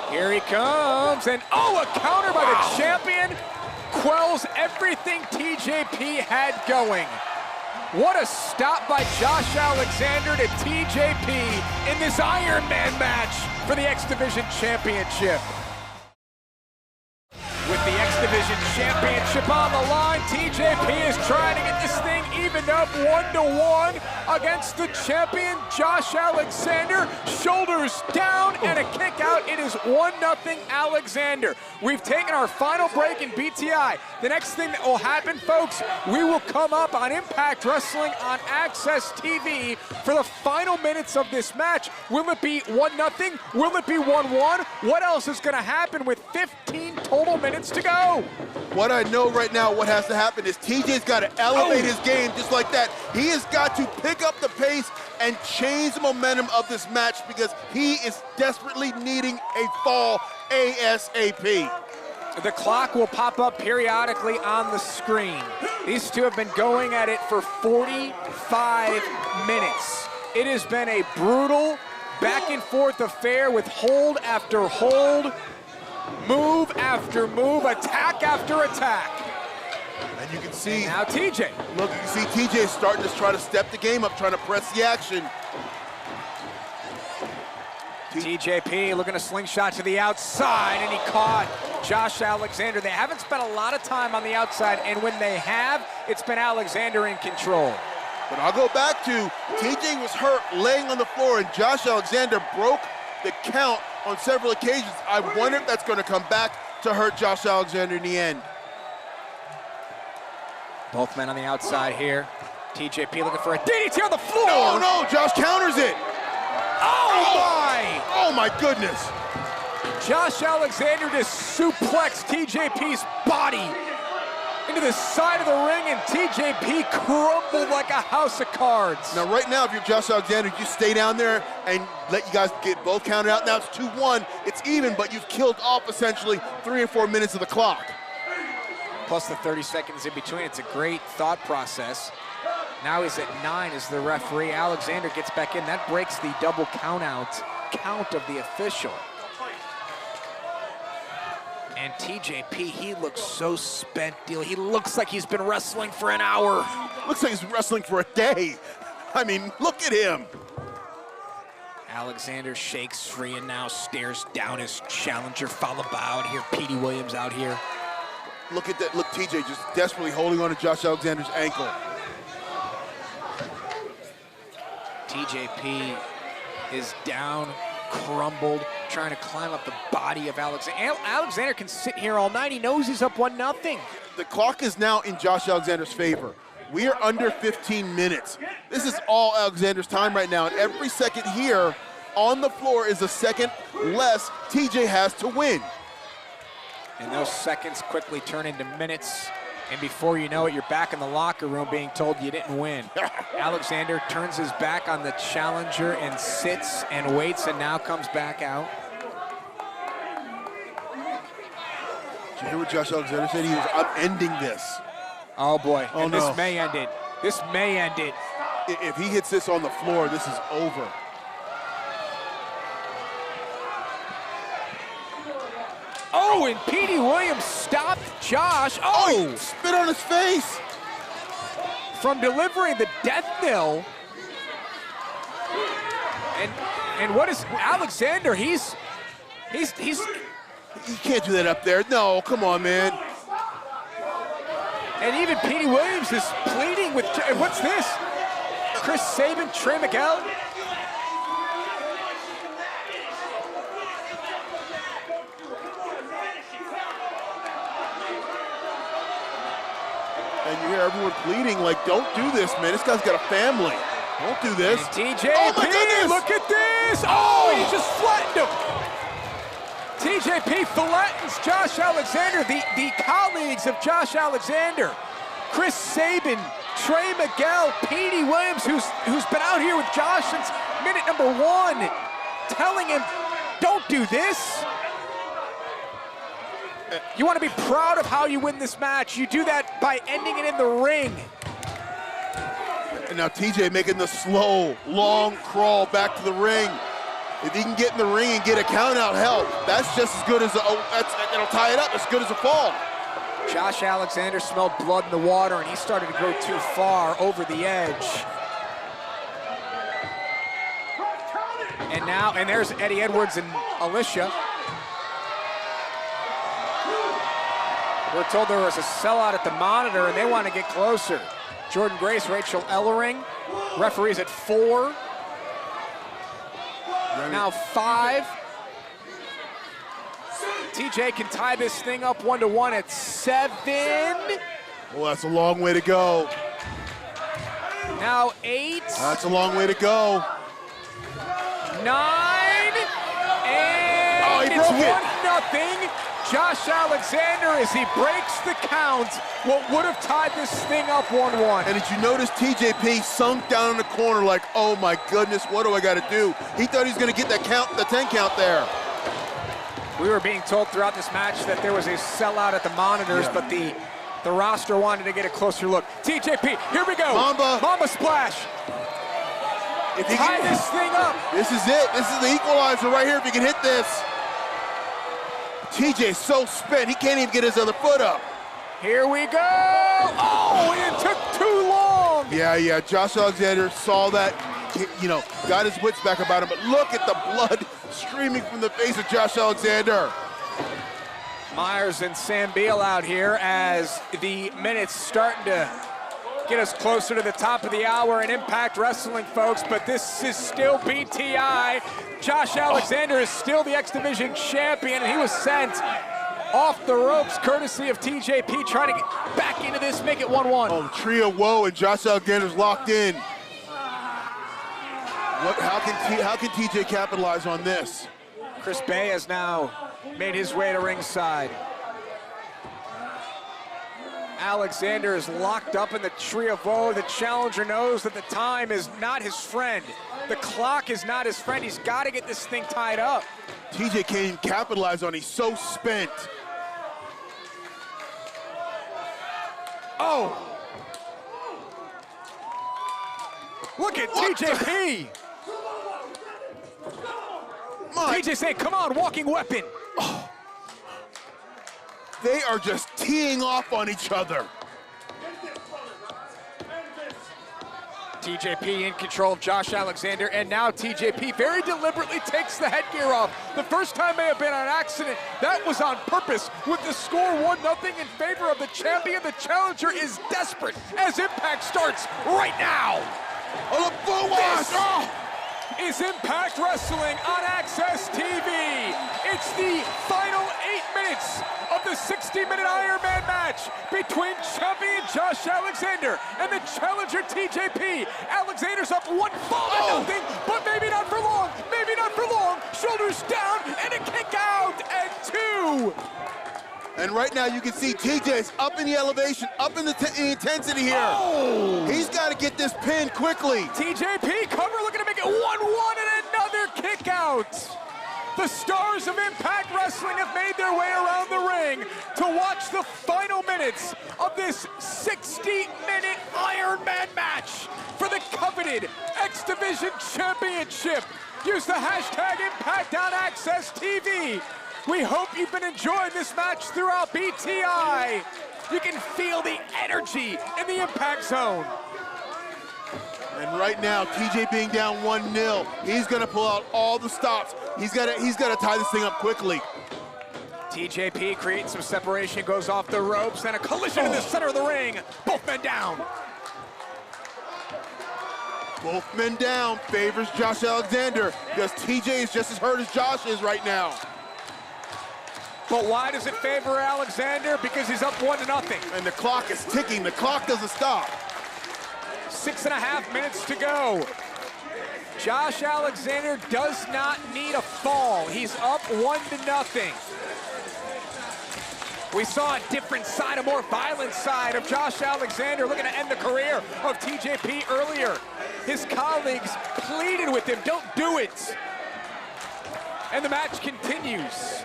Here he comes, and oh, a counter by the champion. Quells everything TJP had going. What a stop by Josh Alexander to TJP in this Iron Man match for the X Division Championship. With the X Division Championship on the line, TJP is trying to get this thing evened up 1-1 against the champion, Josh Alexander. Shoulders down and a kick out. It is 1-0 Alexander. We've taken our final break in BTI. The next thing that will happen, folks, we will come up on Impact Wrestling on Access TV for the final minutes of this match. Will it be 1-0? Will it be 1-1? What else is going to happen with 15 total minutes to go? What I know right now, what has to happen is TJ's got to elevate his game just like that. He has got to pick up the pace and change the momentum of this match because he is desperately needing a fall ASAP. The clock will pop up periodically on the screen. These two have been going at it for 45 minutes. It has been a brutal back and forth affair with hold after hold, move after move, attack after attack. And you can see, now TJ. Look, you can see TJ starting to try to step the game up, trying to press the action. TJP looking to slingshot to the outside, and he caught Josh Alexander. They haven't spent a lot of time on the outside, and when they have, it's been Alexander in control. But I'll go back to TJ was hurt laying on the floor, and Josh Alexander broke the count on several occasions. I wonder if that's going to come back to hurt Josh Alexander in the end. Both men on the outside here. TJP looking for a DDT on the floor. No, Josh counters it. Oh my! Oh my goodness. Josh Alexander just suplexed TJP's body into the side of the ring, and TJP crumbled like a house of cards. Now right now, if you're Josh Alexander, you stay down there and let you guys get both counted out. Now it's 2-1, it's even, but you've killed off essentially 3 or 4 minutes of the clock. Plus the 30 seconds in between. It's a great thought process. Now he's at 9 as the referee. Alexander gets back in. That breaks the double count of the official. And TJP, he looks so spent, deal. He looks like he's been wrestling for an hour. Looks like he's been wrestling for a day. I mean, look at him. Alexander shakes free and now stares down his challenger, followed by out here, Petey Williams out here. Look at that, look, TJ just desperately holding on to Josh Alexander's ankle. TJP is down, crumbled, trying to climb up the body of Alexander. Alexander can sit here all night. He knows he's up 1-0. The clock is now in Josh Alexander's favor. We are under 15 minutes. This is all Alexander's time right now, and every second here on the floor is a second less TJ has to win. And those seconds quickly turn into minutes. And before you know it, you're back in the locker room being told you didn't win. Alexander turns his back on the challenger and sits and waits and now comes back out. Did you hear what Josh Alexander said? He was, I'm ending this. Oh boy, oh, and no. This may end it. This may end it. If he hits this on the floor, this is over. Oh, and Petey Williams stopped Josh. Oh, he spit on his face. From delivering the death knell. And what is Alexander? He's You can't do that up there. No, come on, man. And even Petey Williams is pleading with, what's this? Chris Sabin, Trey Miguel. And you hear everyone pleading like, don't do this, man. This guy's got a family. Don't do this. TJP, oh my goodness! Look at this! Oh, he just flattened him. TJP flattens Josh Alexander, the colleagues of Josh Alexander. Chris Sabin, Trey Miguel, Petey Williams, who's been out here with Josh since minute number 1, telling him, don't do this. You want to be proud of how you win this match. You do that by ending it in the ring. And now TJ making the slow, long crawl back to the ring. If he can get in the ring and get a count out, hell, that's just as good as that'll tie it up as good as a fall. Josh Alexander smelled blood in the water, and he started to go too far over the edge. And there's Eddie Edwards and Alicia. We're told there was a sellout at the monitor, and they want to get closer. Jordan Grace, Rachel Ellering, referees at 4. Now 5. TJ can tie this thing up 1-1 at 7. Well, that's a long way to go. Now 8. That's a long way to go. 9. And he it's broke it. 1-0. Josh Alexander, as he breaks the count, what would have tied this thing up 1-1. And did you notice TJP sunk down in the corner like, oh my goodness, what do I got to do? He thought he was going to get that count, the 10 count there. We were being told throughout this match that there was a sellout at the monitors, but the roster wanted to get a closer look. TJP, here we go. Mamba splash. If he tie this thing up. This is it. This is the equalizer right here if you can hit this. TJ's so spent, he can't even get his other foot up. Here we go. Oh, it took too long. Yeah, Josh Alexander saw that, got his wits back about him, but look at the blood streaming from the face of Josh Alexander. Myers and Sam Beal out here as the minutes starting to get us closer to the top of the hour in Impact Wrestling, folks, but this is still BTI. Josh Alexander is still the X Division champion, and he was sent off the ropes courtesy of TJP trying to get back into this, make it 1-1. Oh, the trio woe, and Josh Alexander's locked in. How can TJ capitalize on this? Chris Bay has now made his way to ringside. Alexander is locked up in the tree of woe. The challenger knows that the time is not his friend. The clock is not his friend. He's got to get this thing tied up. TJ can't even capitalize on it. He's so spent. Oh! Look at TJP! TJ saying, come on, walking weapon. Oh. They are just teeing off on each other. TJP in control of Josh Alexander, and now TJP very deliberately takes the headgear off. The first time may have been an accident. That was on purpose. With the score 1-0 in favor of the champion, the challenger is desperate as Impact starts right now. Oh, the boom wash! Is Impact Wrestling on Access TV. It's the final 8 minutes of the 60-minute Iron Man match between champion Josh Alexander and the challenger TJP. Alexander's up 1-0, but maybe not for long. Maybe not for long. Shoulders down and a kick out and 2. And right now you can see TJ's up in the elevation, up in the intensity here. Oh. He's got to get this pin quickly. TJP cover looking to make it 1-1 and another kick out. The stars of Impact Wrestling have made their way around the ring to watch the final minutes of this 60-minute Iron Man match for the coveted X Division Championship. Use the hashtag ImpactOnAccessTV. We hope you've been enjoying this match throughout BTI. You can feel the energy in the Impact Zone. And right now, TJ being down 1-0, he's gonna pull out all the stops. He's gotta tie this thing up quickly. TJP creates some separation, goes off the ropes, and a collision in the center of the ring. Both men down. Both men down, favors Josh Alexander, because TJ is just as hurt as Josh is right now. But why does it favor Alexander? Because he's up 1-0. And the clock is ticking, the clock doesn't stop. 6.5 minutes to go. Josh Alexander does not need a fall. He's up 1-0. We saw a different side, a more violent side of Josh Alexander looking to end the career of TJP earlier. His colleagues pleaded with him, don't do it. And the match continues.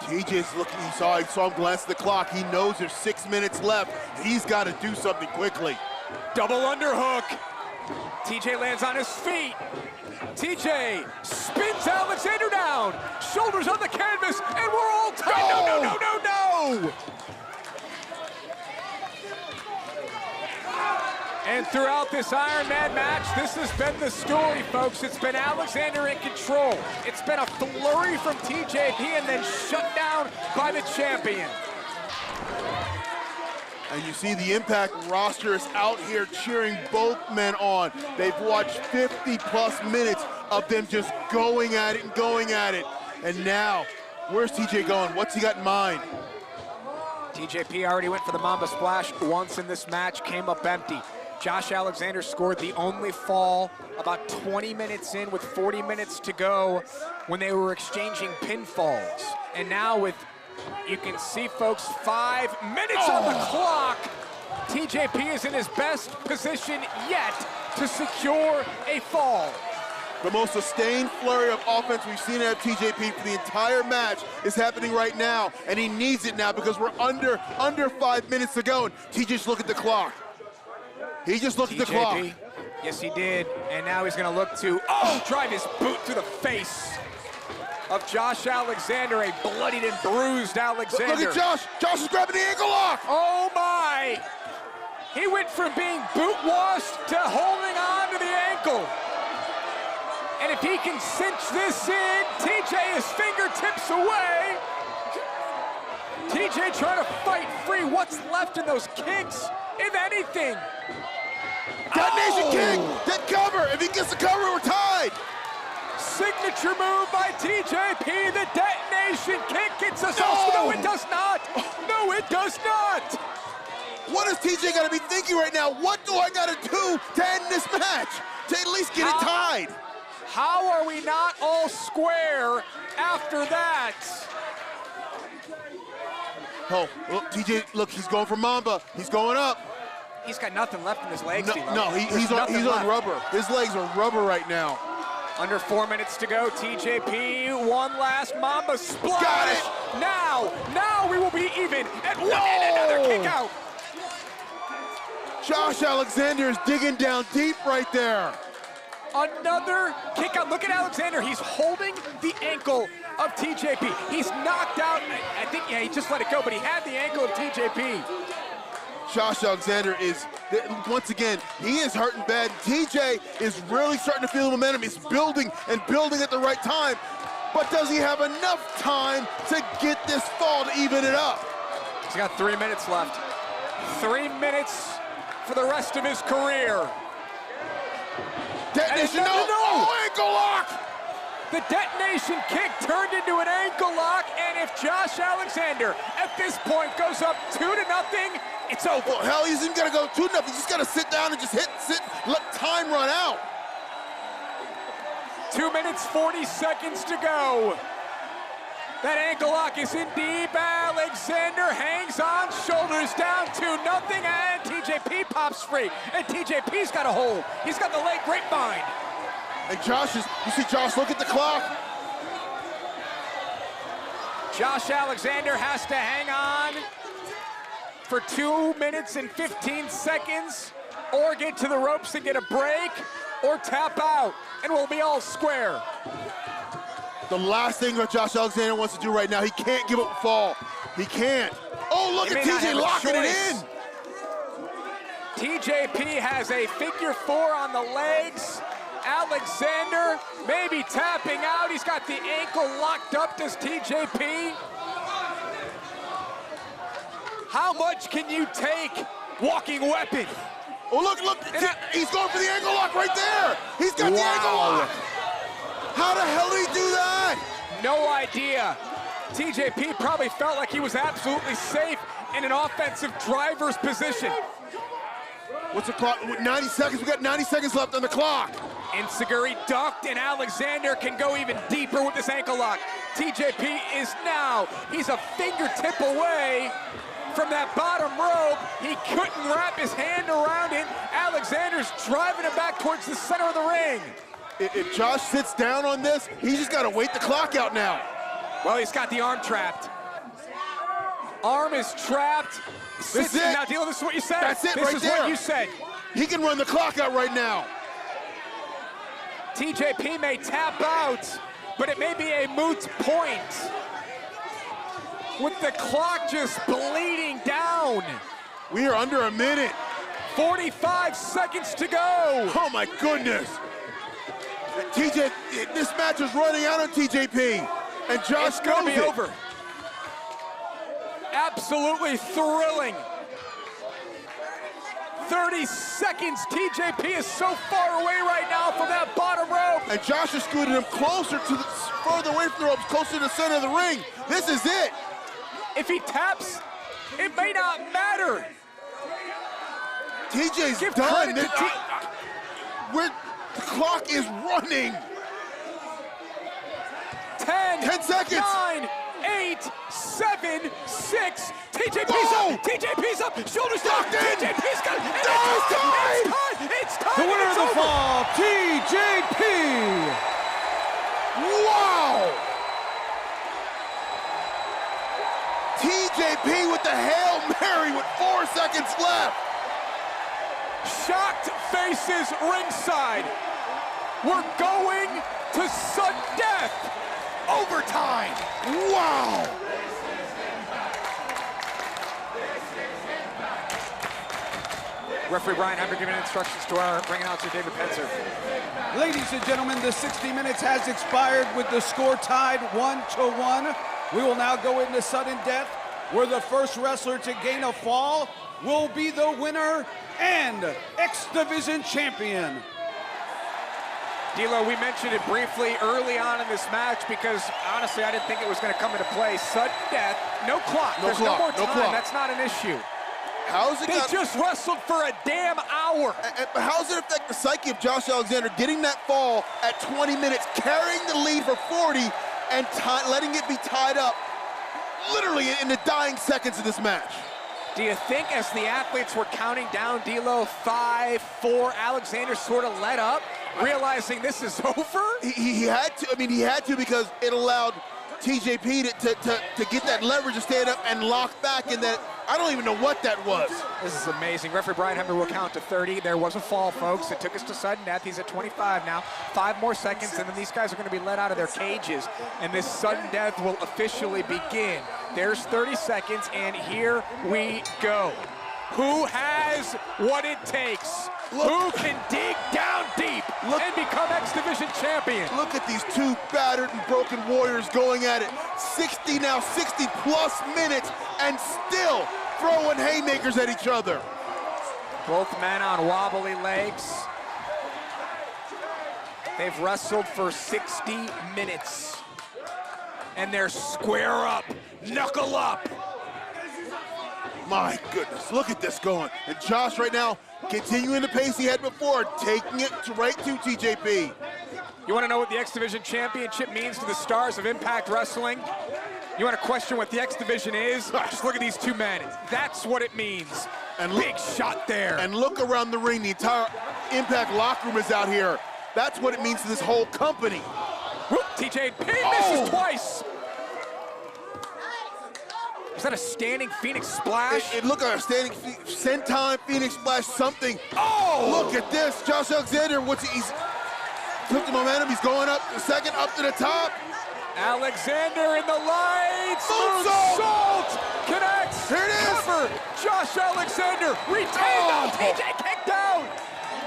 TJ's looking, he saw him glance at the clock. He knows there's 6 minutes left. He's got to do something quickly. Double underhook. TJ lands on his feet. TJ spins Alexander down. Shoulders on the canvas, and we're all tied. No. And throughout this Iron Man match, this has been the story, folks. It's been Alexander in control. It's been a flurry from TJP and then shut down by the champion. And you see the Impact roster is out here cheering both men on. They've watched 50-plus minutes of them just going at it. And now, where's TJ going? What's he got in mind? TJP already went for the Mamba Splash once in this match, came up empty. Josh Alexander scored the only fall about 20 minutes in with 40 minutes to go when they were exchanging pinfalls. And now with, you can see, folks, 5 minutes on the clock. TJP is in his best position yet to secure a fall. The most sustained flurry of offense we've seen out of TJP for the entire match is happening right now, and he needs it now because we're under 5 minutes to go. And TJ just look at the clock. He just looked at the clock. Yes, he did. And now he's going to look to, drive his boot through the face of Josh Alexander, a bloodied and bruised Alexander. Look at Josh. Josh is grabbing the ankle lock. Oh, my. He went from being boot washed to holding on to the ankle. And if he can cinch this in, TJ is fingertips away. TJ trying to fight free. What's left in those kicks, if anything? Detonation kick, dead cover. If he gets the cover, we're tied. Signature move by TJP, the detonation kick gets us off. No, it does not. No, it does not. What does TJ got to be thinking right now? What do I got to do to end this match? To at least get it tied? How are we not all square after that? Oh, look, TJ, look, he's going for Mamba. He's going up. He's got nothing left in his legs. He's on rubber. His legs are rubber right now. Under 4 minutes to go, TJP, one last Mamba splash. Got it. Now we will be even at one and another kick out. Josh Alexander is digging down deep right there. Another kick out. Look at Alexander. He's holding the ankle of TJP. He's knocked out. I think, he just let it go, but he had the ankle of TJP. Josh Alexander is, once again, he is hurting bad. TJ is really starting to feel the momentum. He's building and building at the right time. But does he have enough time to get this fall to even it up? He's got 3 minutes left. 3 minutes for the rest of his career. Detonation, no, ankle lock! The detonation kick turned into an ankle lock, and if Josh Alexander at this point goes up 2-0, it's over. Well, hell, he's even gonna go 2-0. He's just gotta sit down and just sit, let time run out. 2 minutes, 40 seconds to go. That ankle lock is in deep. Alexander hangs on, shoulders down, 2-0, and TJP pops free. And TJP's got a hold. He's got the leg grapevine. And you see Josh look at the clock. Josh Alexander has to hang on for 2 minutes and 15 seconds, or get to the ropes and get a break, or tap out, and we'll be all square. The last thing that Josh Alexander wants to do right now, he can't give up a fall. He can't. Oh, look at TJ locking it in. TJP has a figure 4 on the legs. Alexander maybe tapping out. He's got the ankle locked up. Does TJP? How much can you take? Walking weapon. Oh, look, he's going for the ankle lock right there. He's got the ankle lock. How the hell did he do that? No idea. TJP probably felt like he was absolutely safe in an offensive driver's position. What's the clock? 90 seconds. We got 90 seconds left on the clock. Enziguri ducked, and Alexander can go even deeper with this ankle lock. TJP is now, he's a fingertip away from that bottom rope. He couldn't wrap his hand around it. Alexander's driving it back towards the center of the ring. If Josh sits down on this, he's just got to wait the clock out now. Well, he's got the arm trapped. Arm is trapped. This is it. Now, Dilo, this is what you said. That's it this right is there. What you said. He can run the clock out right now. TJP may tap out, but it may be a moot point. With the clock just bleeding down. We are under a minute. 45 seconds to go. Oh my goodness. TJ, this match is running out on TJP. And Josh it's gonna be it. over. Absolutely thrilling. 30 seconds. TJP is so far away right now from that bottom rope. And Josh has scooted him closer to the, further away from the ropes, closer to the center of the ring. This is it. If he taps, it may not matter. TJ's Give done. credit to The clock is running. 10 seconds. 9, 8, 7, 6. TJP's up. TJP's up. Shoulders down. TJP's got it. It's time. The winner of the over. fall, TJP. Wow. TJP with the Hail Mary with 4 seconds left. Shocked faces ringside. We're going to sudden death. Overtime. Wow. Referee Brian Hammer giving instructions to our ring announcer David Penzer. Ladies and gentlemen, the 60 minutes has expired with the score tied 1-1. We will now go into sudden death, where the first wrestler to gain a fall will be the winner and X Division champion. D'Lo, we mentioned it briefly early on in this match because honestly I didn't think it was going to come into play. Sudden death, no clock. There's no more time. That's not an issue. How's it? They just wrestled for a damn hour. How does it affect the psyche of Josh Alexander getting that fall at 20 minutes, carrying the lead for 40, and letting it be tied up literally in the dying seconds of this match? Do you think as the athletes were counting down, D'Lo, 5, 4, Alexander sort of let up, realizing this is over? He had to. I mean, he had to because it allowed TJP to get that leverage to stand up and lock back in that. I don't even know what that was. This is amazing. Referee Brian Hammer will count to 30. There was a fall, folks. It took us to sudden death. He's at 25 now. 5 more seconds, and then these guys are going to be let out of their cages, and this sudden death will officially begin. There's 30 seconds, and here we go. Who has what it takes? Who can dig down deep and become X Division champion? Look at these two battered and broken warriors going at it. 60 plus minutes, and still throwing haymakers at each other. Both men on wobbly legs. They've wrestled for 60 minutes. And they're square up, knuckle up. My goodness, look at this going. And Josh right now, continuing the pace he had before, taking it right to TJP. You want to know what the X Division Championship means to the stars of Impact Wrestling? You want to question what the X Division is? Just look at these two men. That's what it means. And big shot there. And look around the ring. The entire Impact locker room is out here. That's what it means to this whole company. Whoop, TJP misses twice. that a standing Phoenix splash? It looked like a standing senton Phoenix splash, something. Oh! Look at this. Josh Alexander, he's took the momentum. He's going up the second, up to the top. Alexander in the lights. Moonsault! Connects. Here it is. Cover. Josh Alexander retained. Oh. TJ kicked out.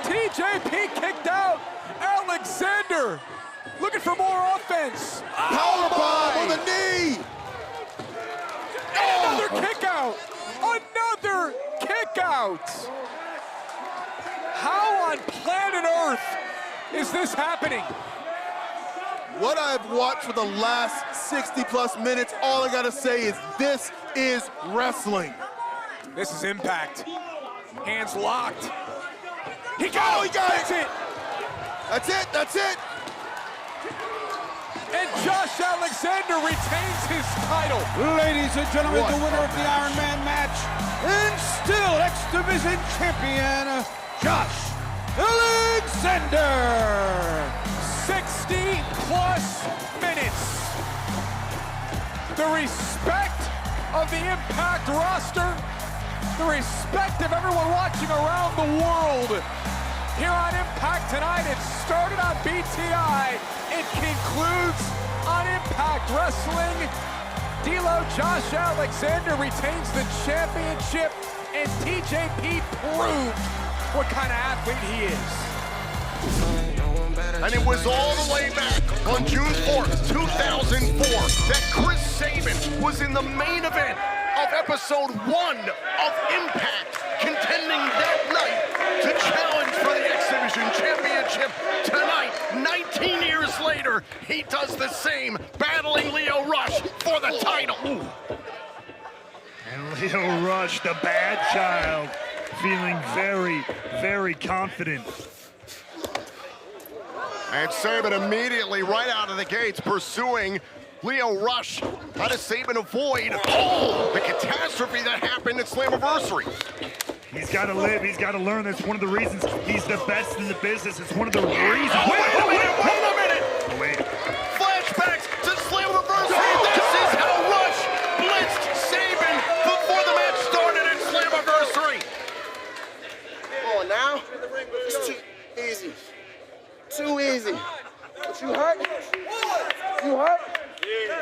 TJP kicked out. Alexander looking for more offense. Powerbomb on the knee. Another kick out. Another kick out. How on planet Earth is this happening? What I've watched for the last 60+ minutes, all I gotta say is this is wrestling. This is Impact. Hands locked. He got it! That's it. That's it! And Josh Alexander retains his title. Ladies and gentlemen, the winner of the Iron Man match, and still X Division champion, Josh Alexander. 60+ minutes. The respect of the Impact roster, the respect of everyone watching around the world. Here on Impact tonight, it started on BTI, it concludes on Impact Wrestling. D'Lo Josh Alexander retains the championship, and TJP proved what kind of athlete he is. And it was all the way back on June 4th, 2004, that Chris Sabin was in the main event of episode 1 of Impact, contending that night to challenge for the X Division Championship. Tonight, 19 years later, he does the same, battling Lio Rush for the title. And Lio Rush, the bad child, feeling very, very confident. And Sabin immediately, right out of the gates, pursuing Lio Rush. How does Sabin avoid the catastrophe that happened at Slammiversary? He's got to live. He's got to learn. That's one of the reasons he's the best in the business. It's one of the reasons. Wait a minute! Wait. Flashbacks to Slammiversary. This is how Rush blitzed Sabin before the match started at Slammiversary. Come on now. It's too easy. Too easy. But you hurt? You hurt?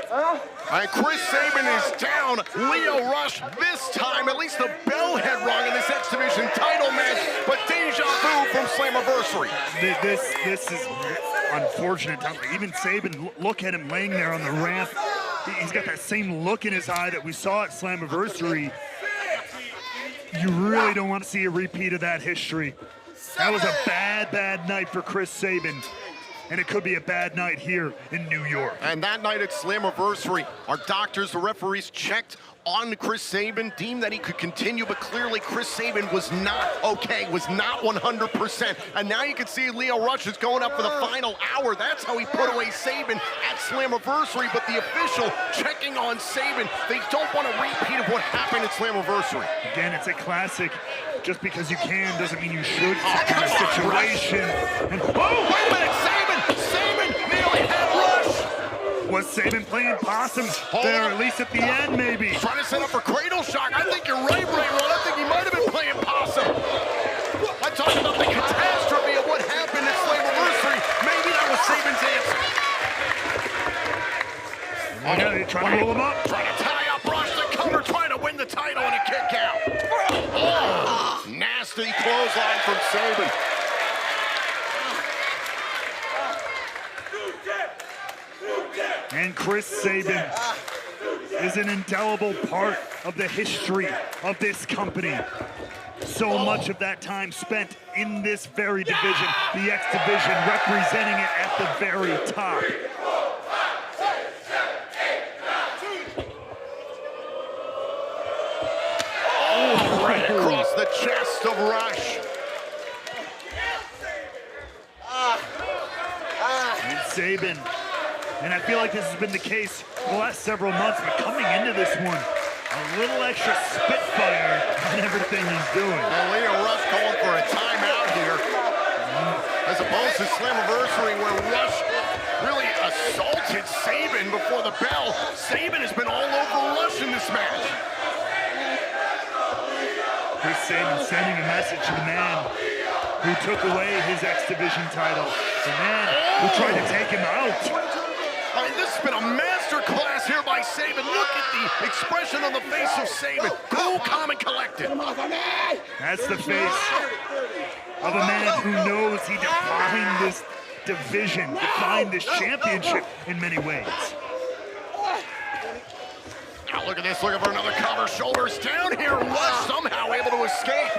Huh? And Chris Sabin is down. Lio Rush this time, at least the bell had rung in this X Division title match, but deja vu from Slammiversary. This is unfortunate. Even Sabin, look at him laying there on the ramp. He's got that same look in his eye that we saw at Slammiversary. You really don't want to see a repeat of that history. That was a bad, bad night for Chris Sabin. And it could be a bad night here in New York. And that night at Slammiversary, our doctors, the referees checked on Chris Sabin, deemed that he could continue, but clearly Chris Sabin was not okay, was not 100%. And now you can see Lio Rush is going up for the final hour. That's how he put away Sabin at Slammiversary, but the official checking on Sabin. They don't want a repeat of what happened at Slammiversary. Again, it's a classic. Just because you can doesn't mean you should. Kind of situation. And, wait a minute, Sabin nearly had Rush. Was Sabin playing possum there, at least at the end, maybe? Trying to set up for Cradle Shock. I think you're right, Ray-Ron. I think he might have been playing possum. I talked about the catastrophe of what happened at Slammiversary. Maybe that was Sabin's answer. Yeah, they trying to roll him up. Trying to tie up Rush, the cover, trying to win the title and a kick out. Nasty clothesline from Sabin. And Chris Sabin is an indelible part of the history of this company. So much of that time spent in this very division, the X Division, representing it at the very top. Right across the chest of Rush. And Sabin, and I feel like this has been the case for the last several months, but coming into this one, a little extra spitfire on everything he's doing. Well, Lio Rush calling for a timeout here, as opposed to Slammiversary where Rush really assaulted Sabin before the bell. Sabin has been all over Rush in this match. Chris Sabin sending a message to the man who took away his X Division title. The man who tried to take him out. I mean, this has been a master class here by Sabin. Look at the expression on the face of Sabin. Cool, calm, and collected. That's the face of a man who knows he defined this division, defined this championship in many ways. Now look at this, looking for another cover. Shoulders down here. Rush somehow able to escape.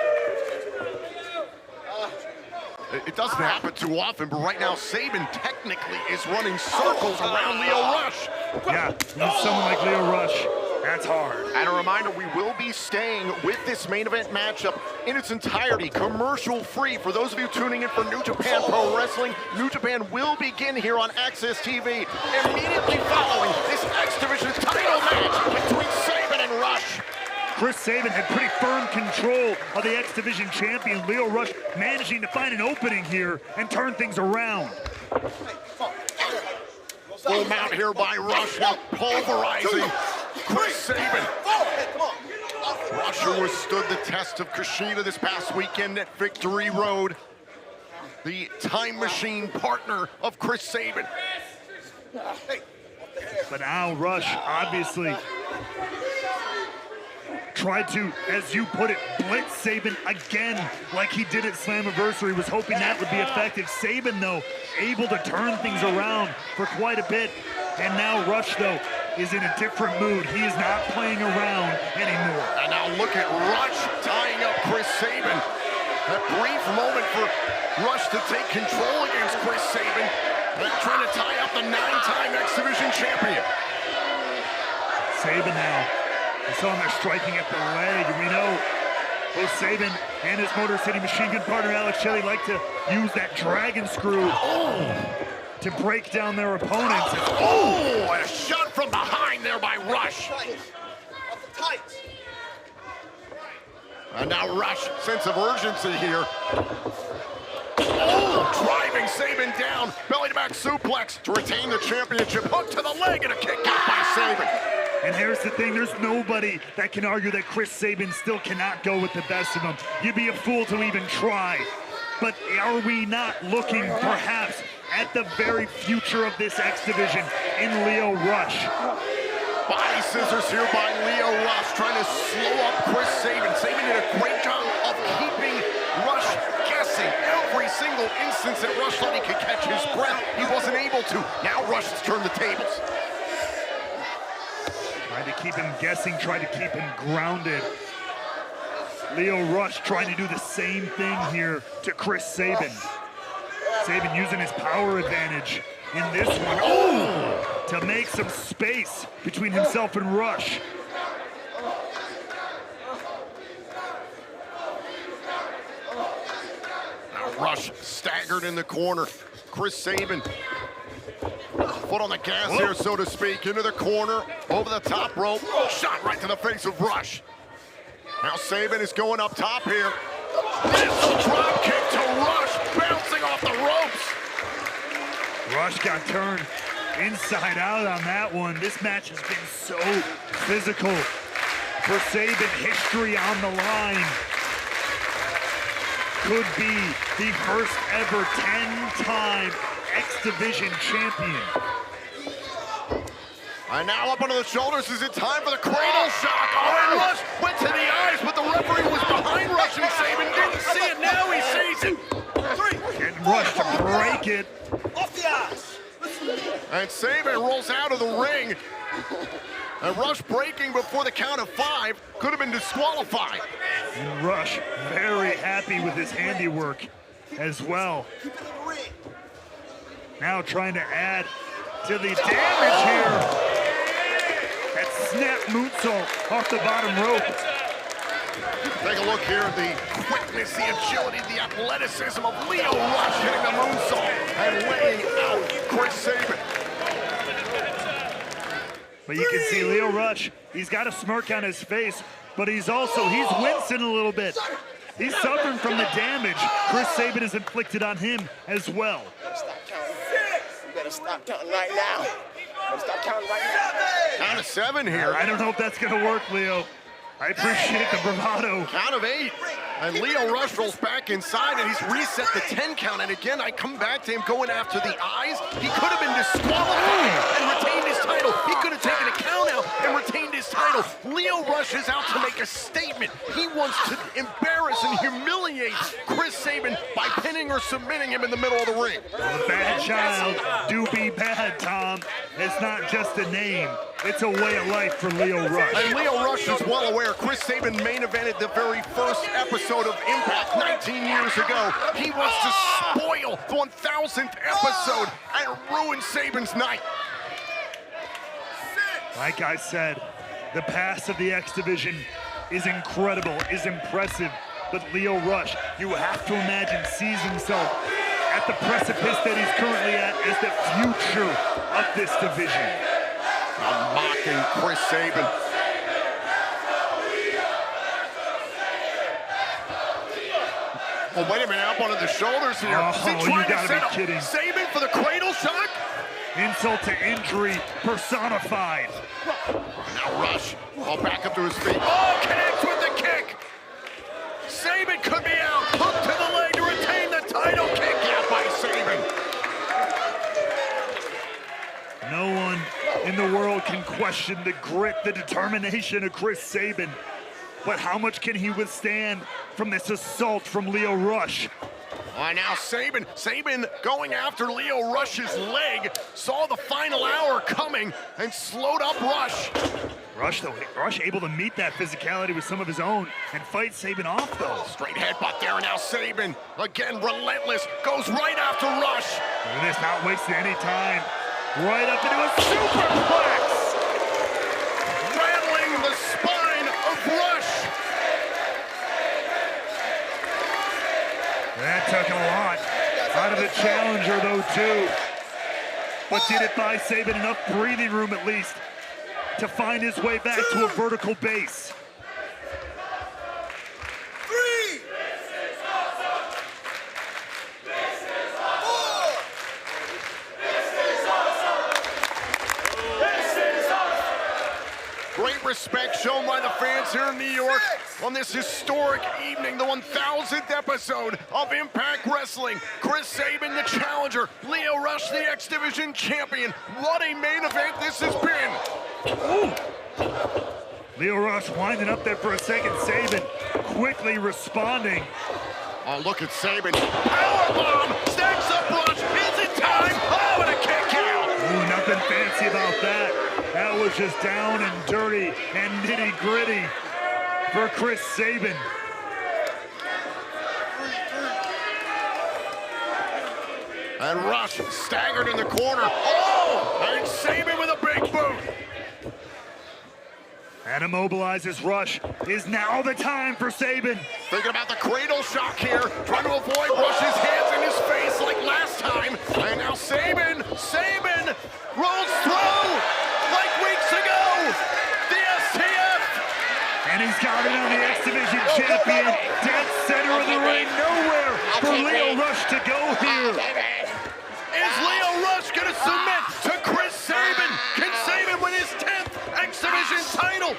It doesn't happen too often, but right now Sabin technically is running circles around Lio Rush. Yeah, with someone like Lio Rush, that's hard. And a reminder, we will be staying with this main event matchup in its entirety, commercial-free. For those of you tuning in for New Japan Pro Wrestling, New Japan will begin here on Access TV immediately following this X Division title match between Sabin and Rush. Chris Sabin had pretty firm control of the X Division champion. Lio Rush managing to find an opening here and turn things around. Full mount here by Rush, now pulverizing Chris Sabin. Rush, who withstood the test of Kushida this past weekend at Victory Road. The time machine partner of Chris Sabin. But now Rush obviously tried to, as you put it, blitz Sabin again like he did at Slammiversary. Was hoping that would be effective. Sabin, though, able to turn things around for quite a bit. And now Rush, though, is in a different mood. He is not playing around anymore. And now look at Rush tying up Chris Sabin. That brief moment for Rush to take control against Chris Sabin. And trying to tie up the 9-time X Division champion. Sabin now. We saw him there striking at the leg, and we know both Sabin and his Motor City Machine Gun partner Alex Shelley like to use that dragon screw to break down their opponents. Oh, and a shot from behind there by Rush. And now Rush, sense of urgency here. Oh, driving Sabin down, belly to back suplex to retain the championship. Hook to the leg and a kick out by Sabin. And here's the thing, there's nobody that can argue that Chris Sabin still cannot go with the best of them. You'd be a fool to even try. But are we not looking perhaps at the very future of this X Division in Lio Rush? Body scissors here by Lio Rush, trying to slow up Chris Sabin. Sabin did a great job of keeping Rush guessing. Every single instance that Rush thought he could catch his breath, he wasn't able to. Now Rush has turned the tables. Trying to keep him guessing, trying to keep him grounded. Lio Rush trying to do the same thing here to Chris Sabin. Sabin using his power advantage in this one. Oh! To make some space between himself and Rush. Now Rush staggered in the corner. Chris Sabin, foot on the gas here, so to speak, into the corner, over the top rope, shot right to the face of Rush. Now Sabin is going up top here. Missile drop kick to Rush, bouncing off the ropes. Rush got turned inside out on that one. This match has been so physical. For Sabin, history on the line. Could be the first ever 10-time X Division champion. And now up under the shoulders, is it time for the cradle shock? Oh, and Rush went to the eyes, but the referee was behind Rush, and Sabin didn't see it. Now he sees it. Getting Rush to break it. Off the eyes. And Sabin rolls out of the ring. And Rush breaking before the count of 5 could have been disqualified. And Rush very happy with his handiwork as well. Now trying to add to the damage here. That snap moonsault off the bottom rope. Take a look here at the quickness, the agility, the athleticism of Lio Rush hitting the moonsault and laying out Chris Sabin. But you can see Lio Rush, he's got a smirk on his face, but he's wincing a little bit. He's suffering from the damage Chris Sabin has inflicted on him as well. better stop counting right now. Better stop counting right now. Count of 7 here. I don't know if that's gonna work, Leo. I appreciate the bravado. Count of 8. And Lio Rush rolls back inside, and he's reset the 10 count. And again, I come back to him going after the eyes. He could have been disqualified and retained his title. He could have taken a count out and retained his title. Lio Rush is out to make a statement. He wants to embarrass and humiliate Chris Sabin by pinning or submitting him in the middle of the ring. Well, the bad child do be bad, Tom. It's not just a name. It's a way of life for Lio Rush. And Lio Rush is well aware. Chris Sabin main evented the very first episode of Impact 19 years ago. He wants to spoil the 1000th episode and ruin Sabin's night. Like I said, the past of the X Division is incredible, is impressive. But Lio Rush, you have to imagine, sees himself at the precipice that he's currently at as the future of this division. I'm mocking Chris Sabin. Oh, wait a minute, up onto the shoulders here. Oh, Is he you trying to gotta set be up kidding. Sabin for the cradle shock? Insult to injury personified. Now Rush, all back up to his feet. Oh, connects with the kick. Sabin could be out. Hook to the leg to retain the title. Kick out by Sabin. No one in the world can question the grit, the determination of Chris Sabin. But how much can he withstand from this assault from Lio Rush? Oh, now Sabin going after Lio Rush's leg, saw the final hour coming and slowed up Rush. Rush able to meet that physicality with some of his own and fight Sabin off though. Straight headbutt there, and now Sabin, again relentless, goes right after Rush. Look at this, not wasting any time. Right up into a superplex. Rattling the spine of Rush. That took a lot out of the challenger though too. But did it buy Sabin enough breathing room at least to find his way back to a vertical base? Great respect shown by the fans here in New York on this historic evening, the 1000th episode of Impact Wrestling. Chris Sabin, the challenger, Lio Rush, the X Division champion. What a main event this has been. Ooh. Lio Rush winding up there for a second. Sabin quickly responding. Oh, look at Sabin. Powerbomb, stacks up Rush. Is it time? Oh, and a kick out. Ooh, nothing fancy about that. That was just down and dirty and nitty gritty for Chris Sabin. And Rush staggered in the corner. Oh, and Sabin with a big boot. And immobilizes Rush. Is now the time for Sabin. Thinking about the cradle shock here, trying to avoid Rush's hands in his face like last time. And now Sabin rolls through like weeks ago. The STF. And he's got it on the X Division champion. Dead center of the ring. Nowhere for Lio Rush to go here. Is Lio Rush going to submit to Chris Sabin? Can Sabin win his 10th X Division title?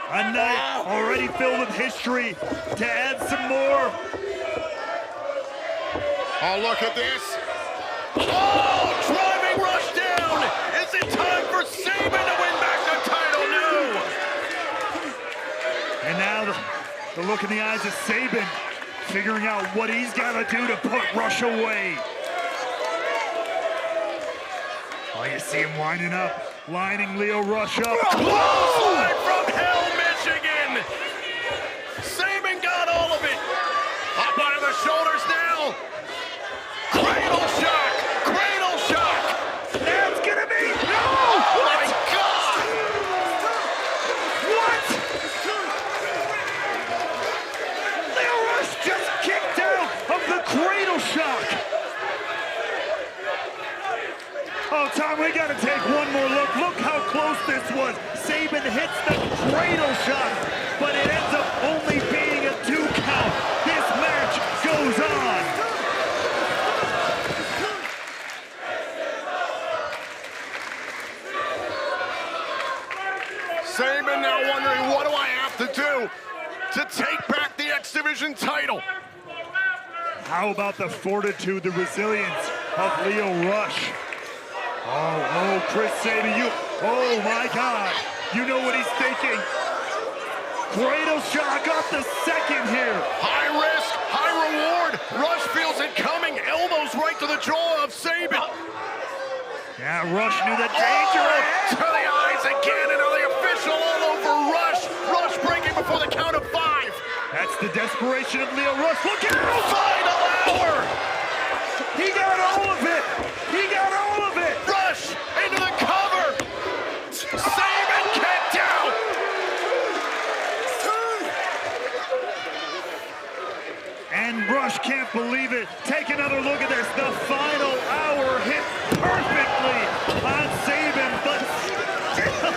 A night already filled with history. To add some more. Oh, look at this. Oh, driving Rush down. Is it time for Sabin to win back the title? No. And now the look in the eyes of Sabin, figuring out what he's got to do to put Rush away. Oh, you see him winding up, lining Lio Rush up. Clothesline from hell, Michigan. Sabin got all of it. Up onto the shoulders now. Cradle shock. Cradle shock. That's gonna be no. Oh my God. What? Lio Rush just kicked out of the cradle shock. Oh, Tom, we gotta take one more look. Look how close this was. Sabin hits the cradle shot, but it ends up only being a 2 count. This match goes on. to take back the X Division title. How about the fortitude, the resilience of Lio Rush? Oh, Chris Sabin, oh my God. You know what he's thinking. Cradle shot, got the second here. High risk, high reward. Rush feels it coming, elbows right to the jaw of Sabin. Yeah, Rush knew the danger. To the eyes again, and the official all over Rush. Rush breaking before the count of 5. That's the desperation of Lio Rush. Look out! Final hour. He got all of it. He got all of it. Rush into the cover. Sabin kicked out. And Rush can't believe it. Take another look at this. The final hour hit perfectly on Sabin, but still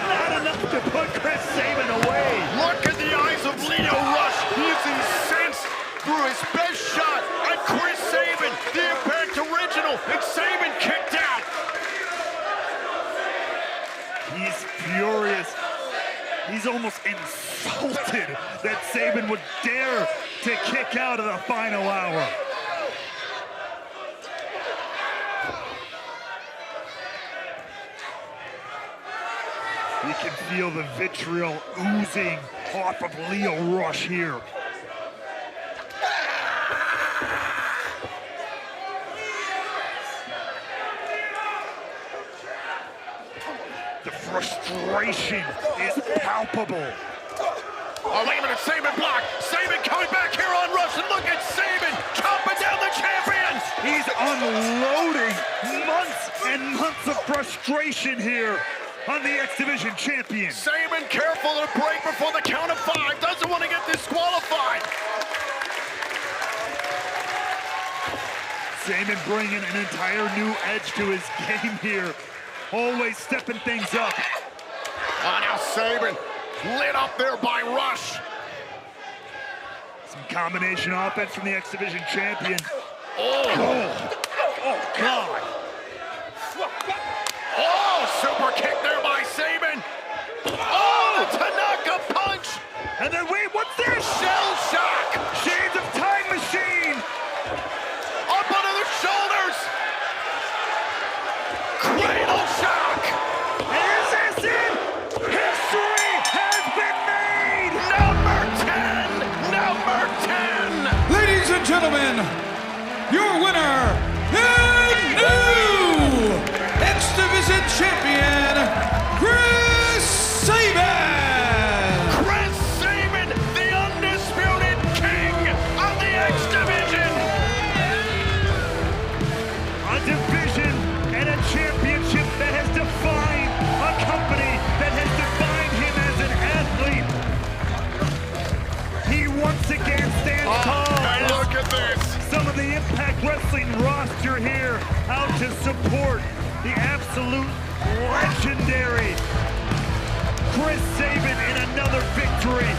not enough to put Chris Sabin away. Look at the eyes of Lio Rush. He is incensed through his best shot at Chris Sabin, the Impact original, and Sabin kicked out. He's furious. He's almost insulted that Sabin would dare to kick out of the final hour. You can feel the vitriol oozing off of Lio Rush here. The frustration is palpable. Oh, wait a minute, Sabin block. Sabin coming back here on Rush, and look at Sabin chopping down the champion. He's unloading months and months of frustration here on the X Division champion. Sabin careful to break before the count of 5. Doesn't want to get disqualified. Sabin bringing an entire new edge to his game here. Always stepping things up. Oh, now Sabin lit up there by Rush. Some combination offense from the X Division champion. Oh, God. Oh, super kick there by Sabin. Oh, Tanaka punch. And then wait, what's this? Shell shock. Shades of Time Machine. Up under the shoulders. Cradle shock. Is this it? History has been made. Number 10. Ladies and gentlemen, your winner and new X Division champion, Chris Sabin! Chris Sabin, the undisputed king of the X Division. A division and a championship that has defined a company, that has defined him as an athlete. He once again stands tall. And look at this. Some of the Impact Wrestling roster here out to support the absolute legendary Chris Sabin in another victory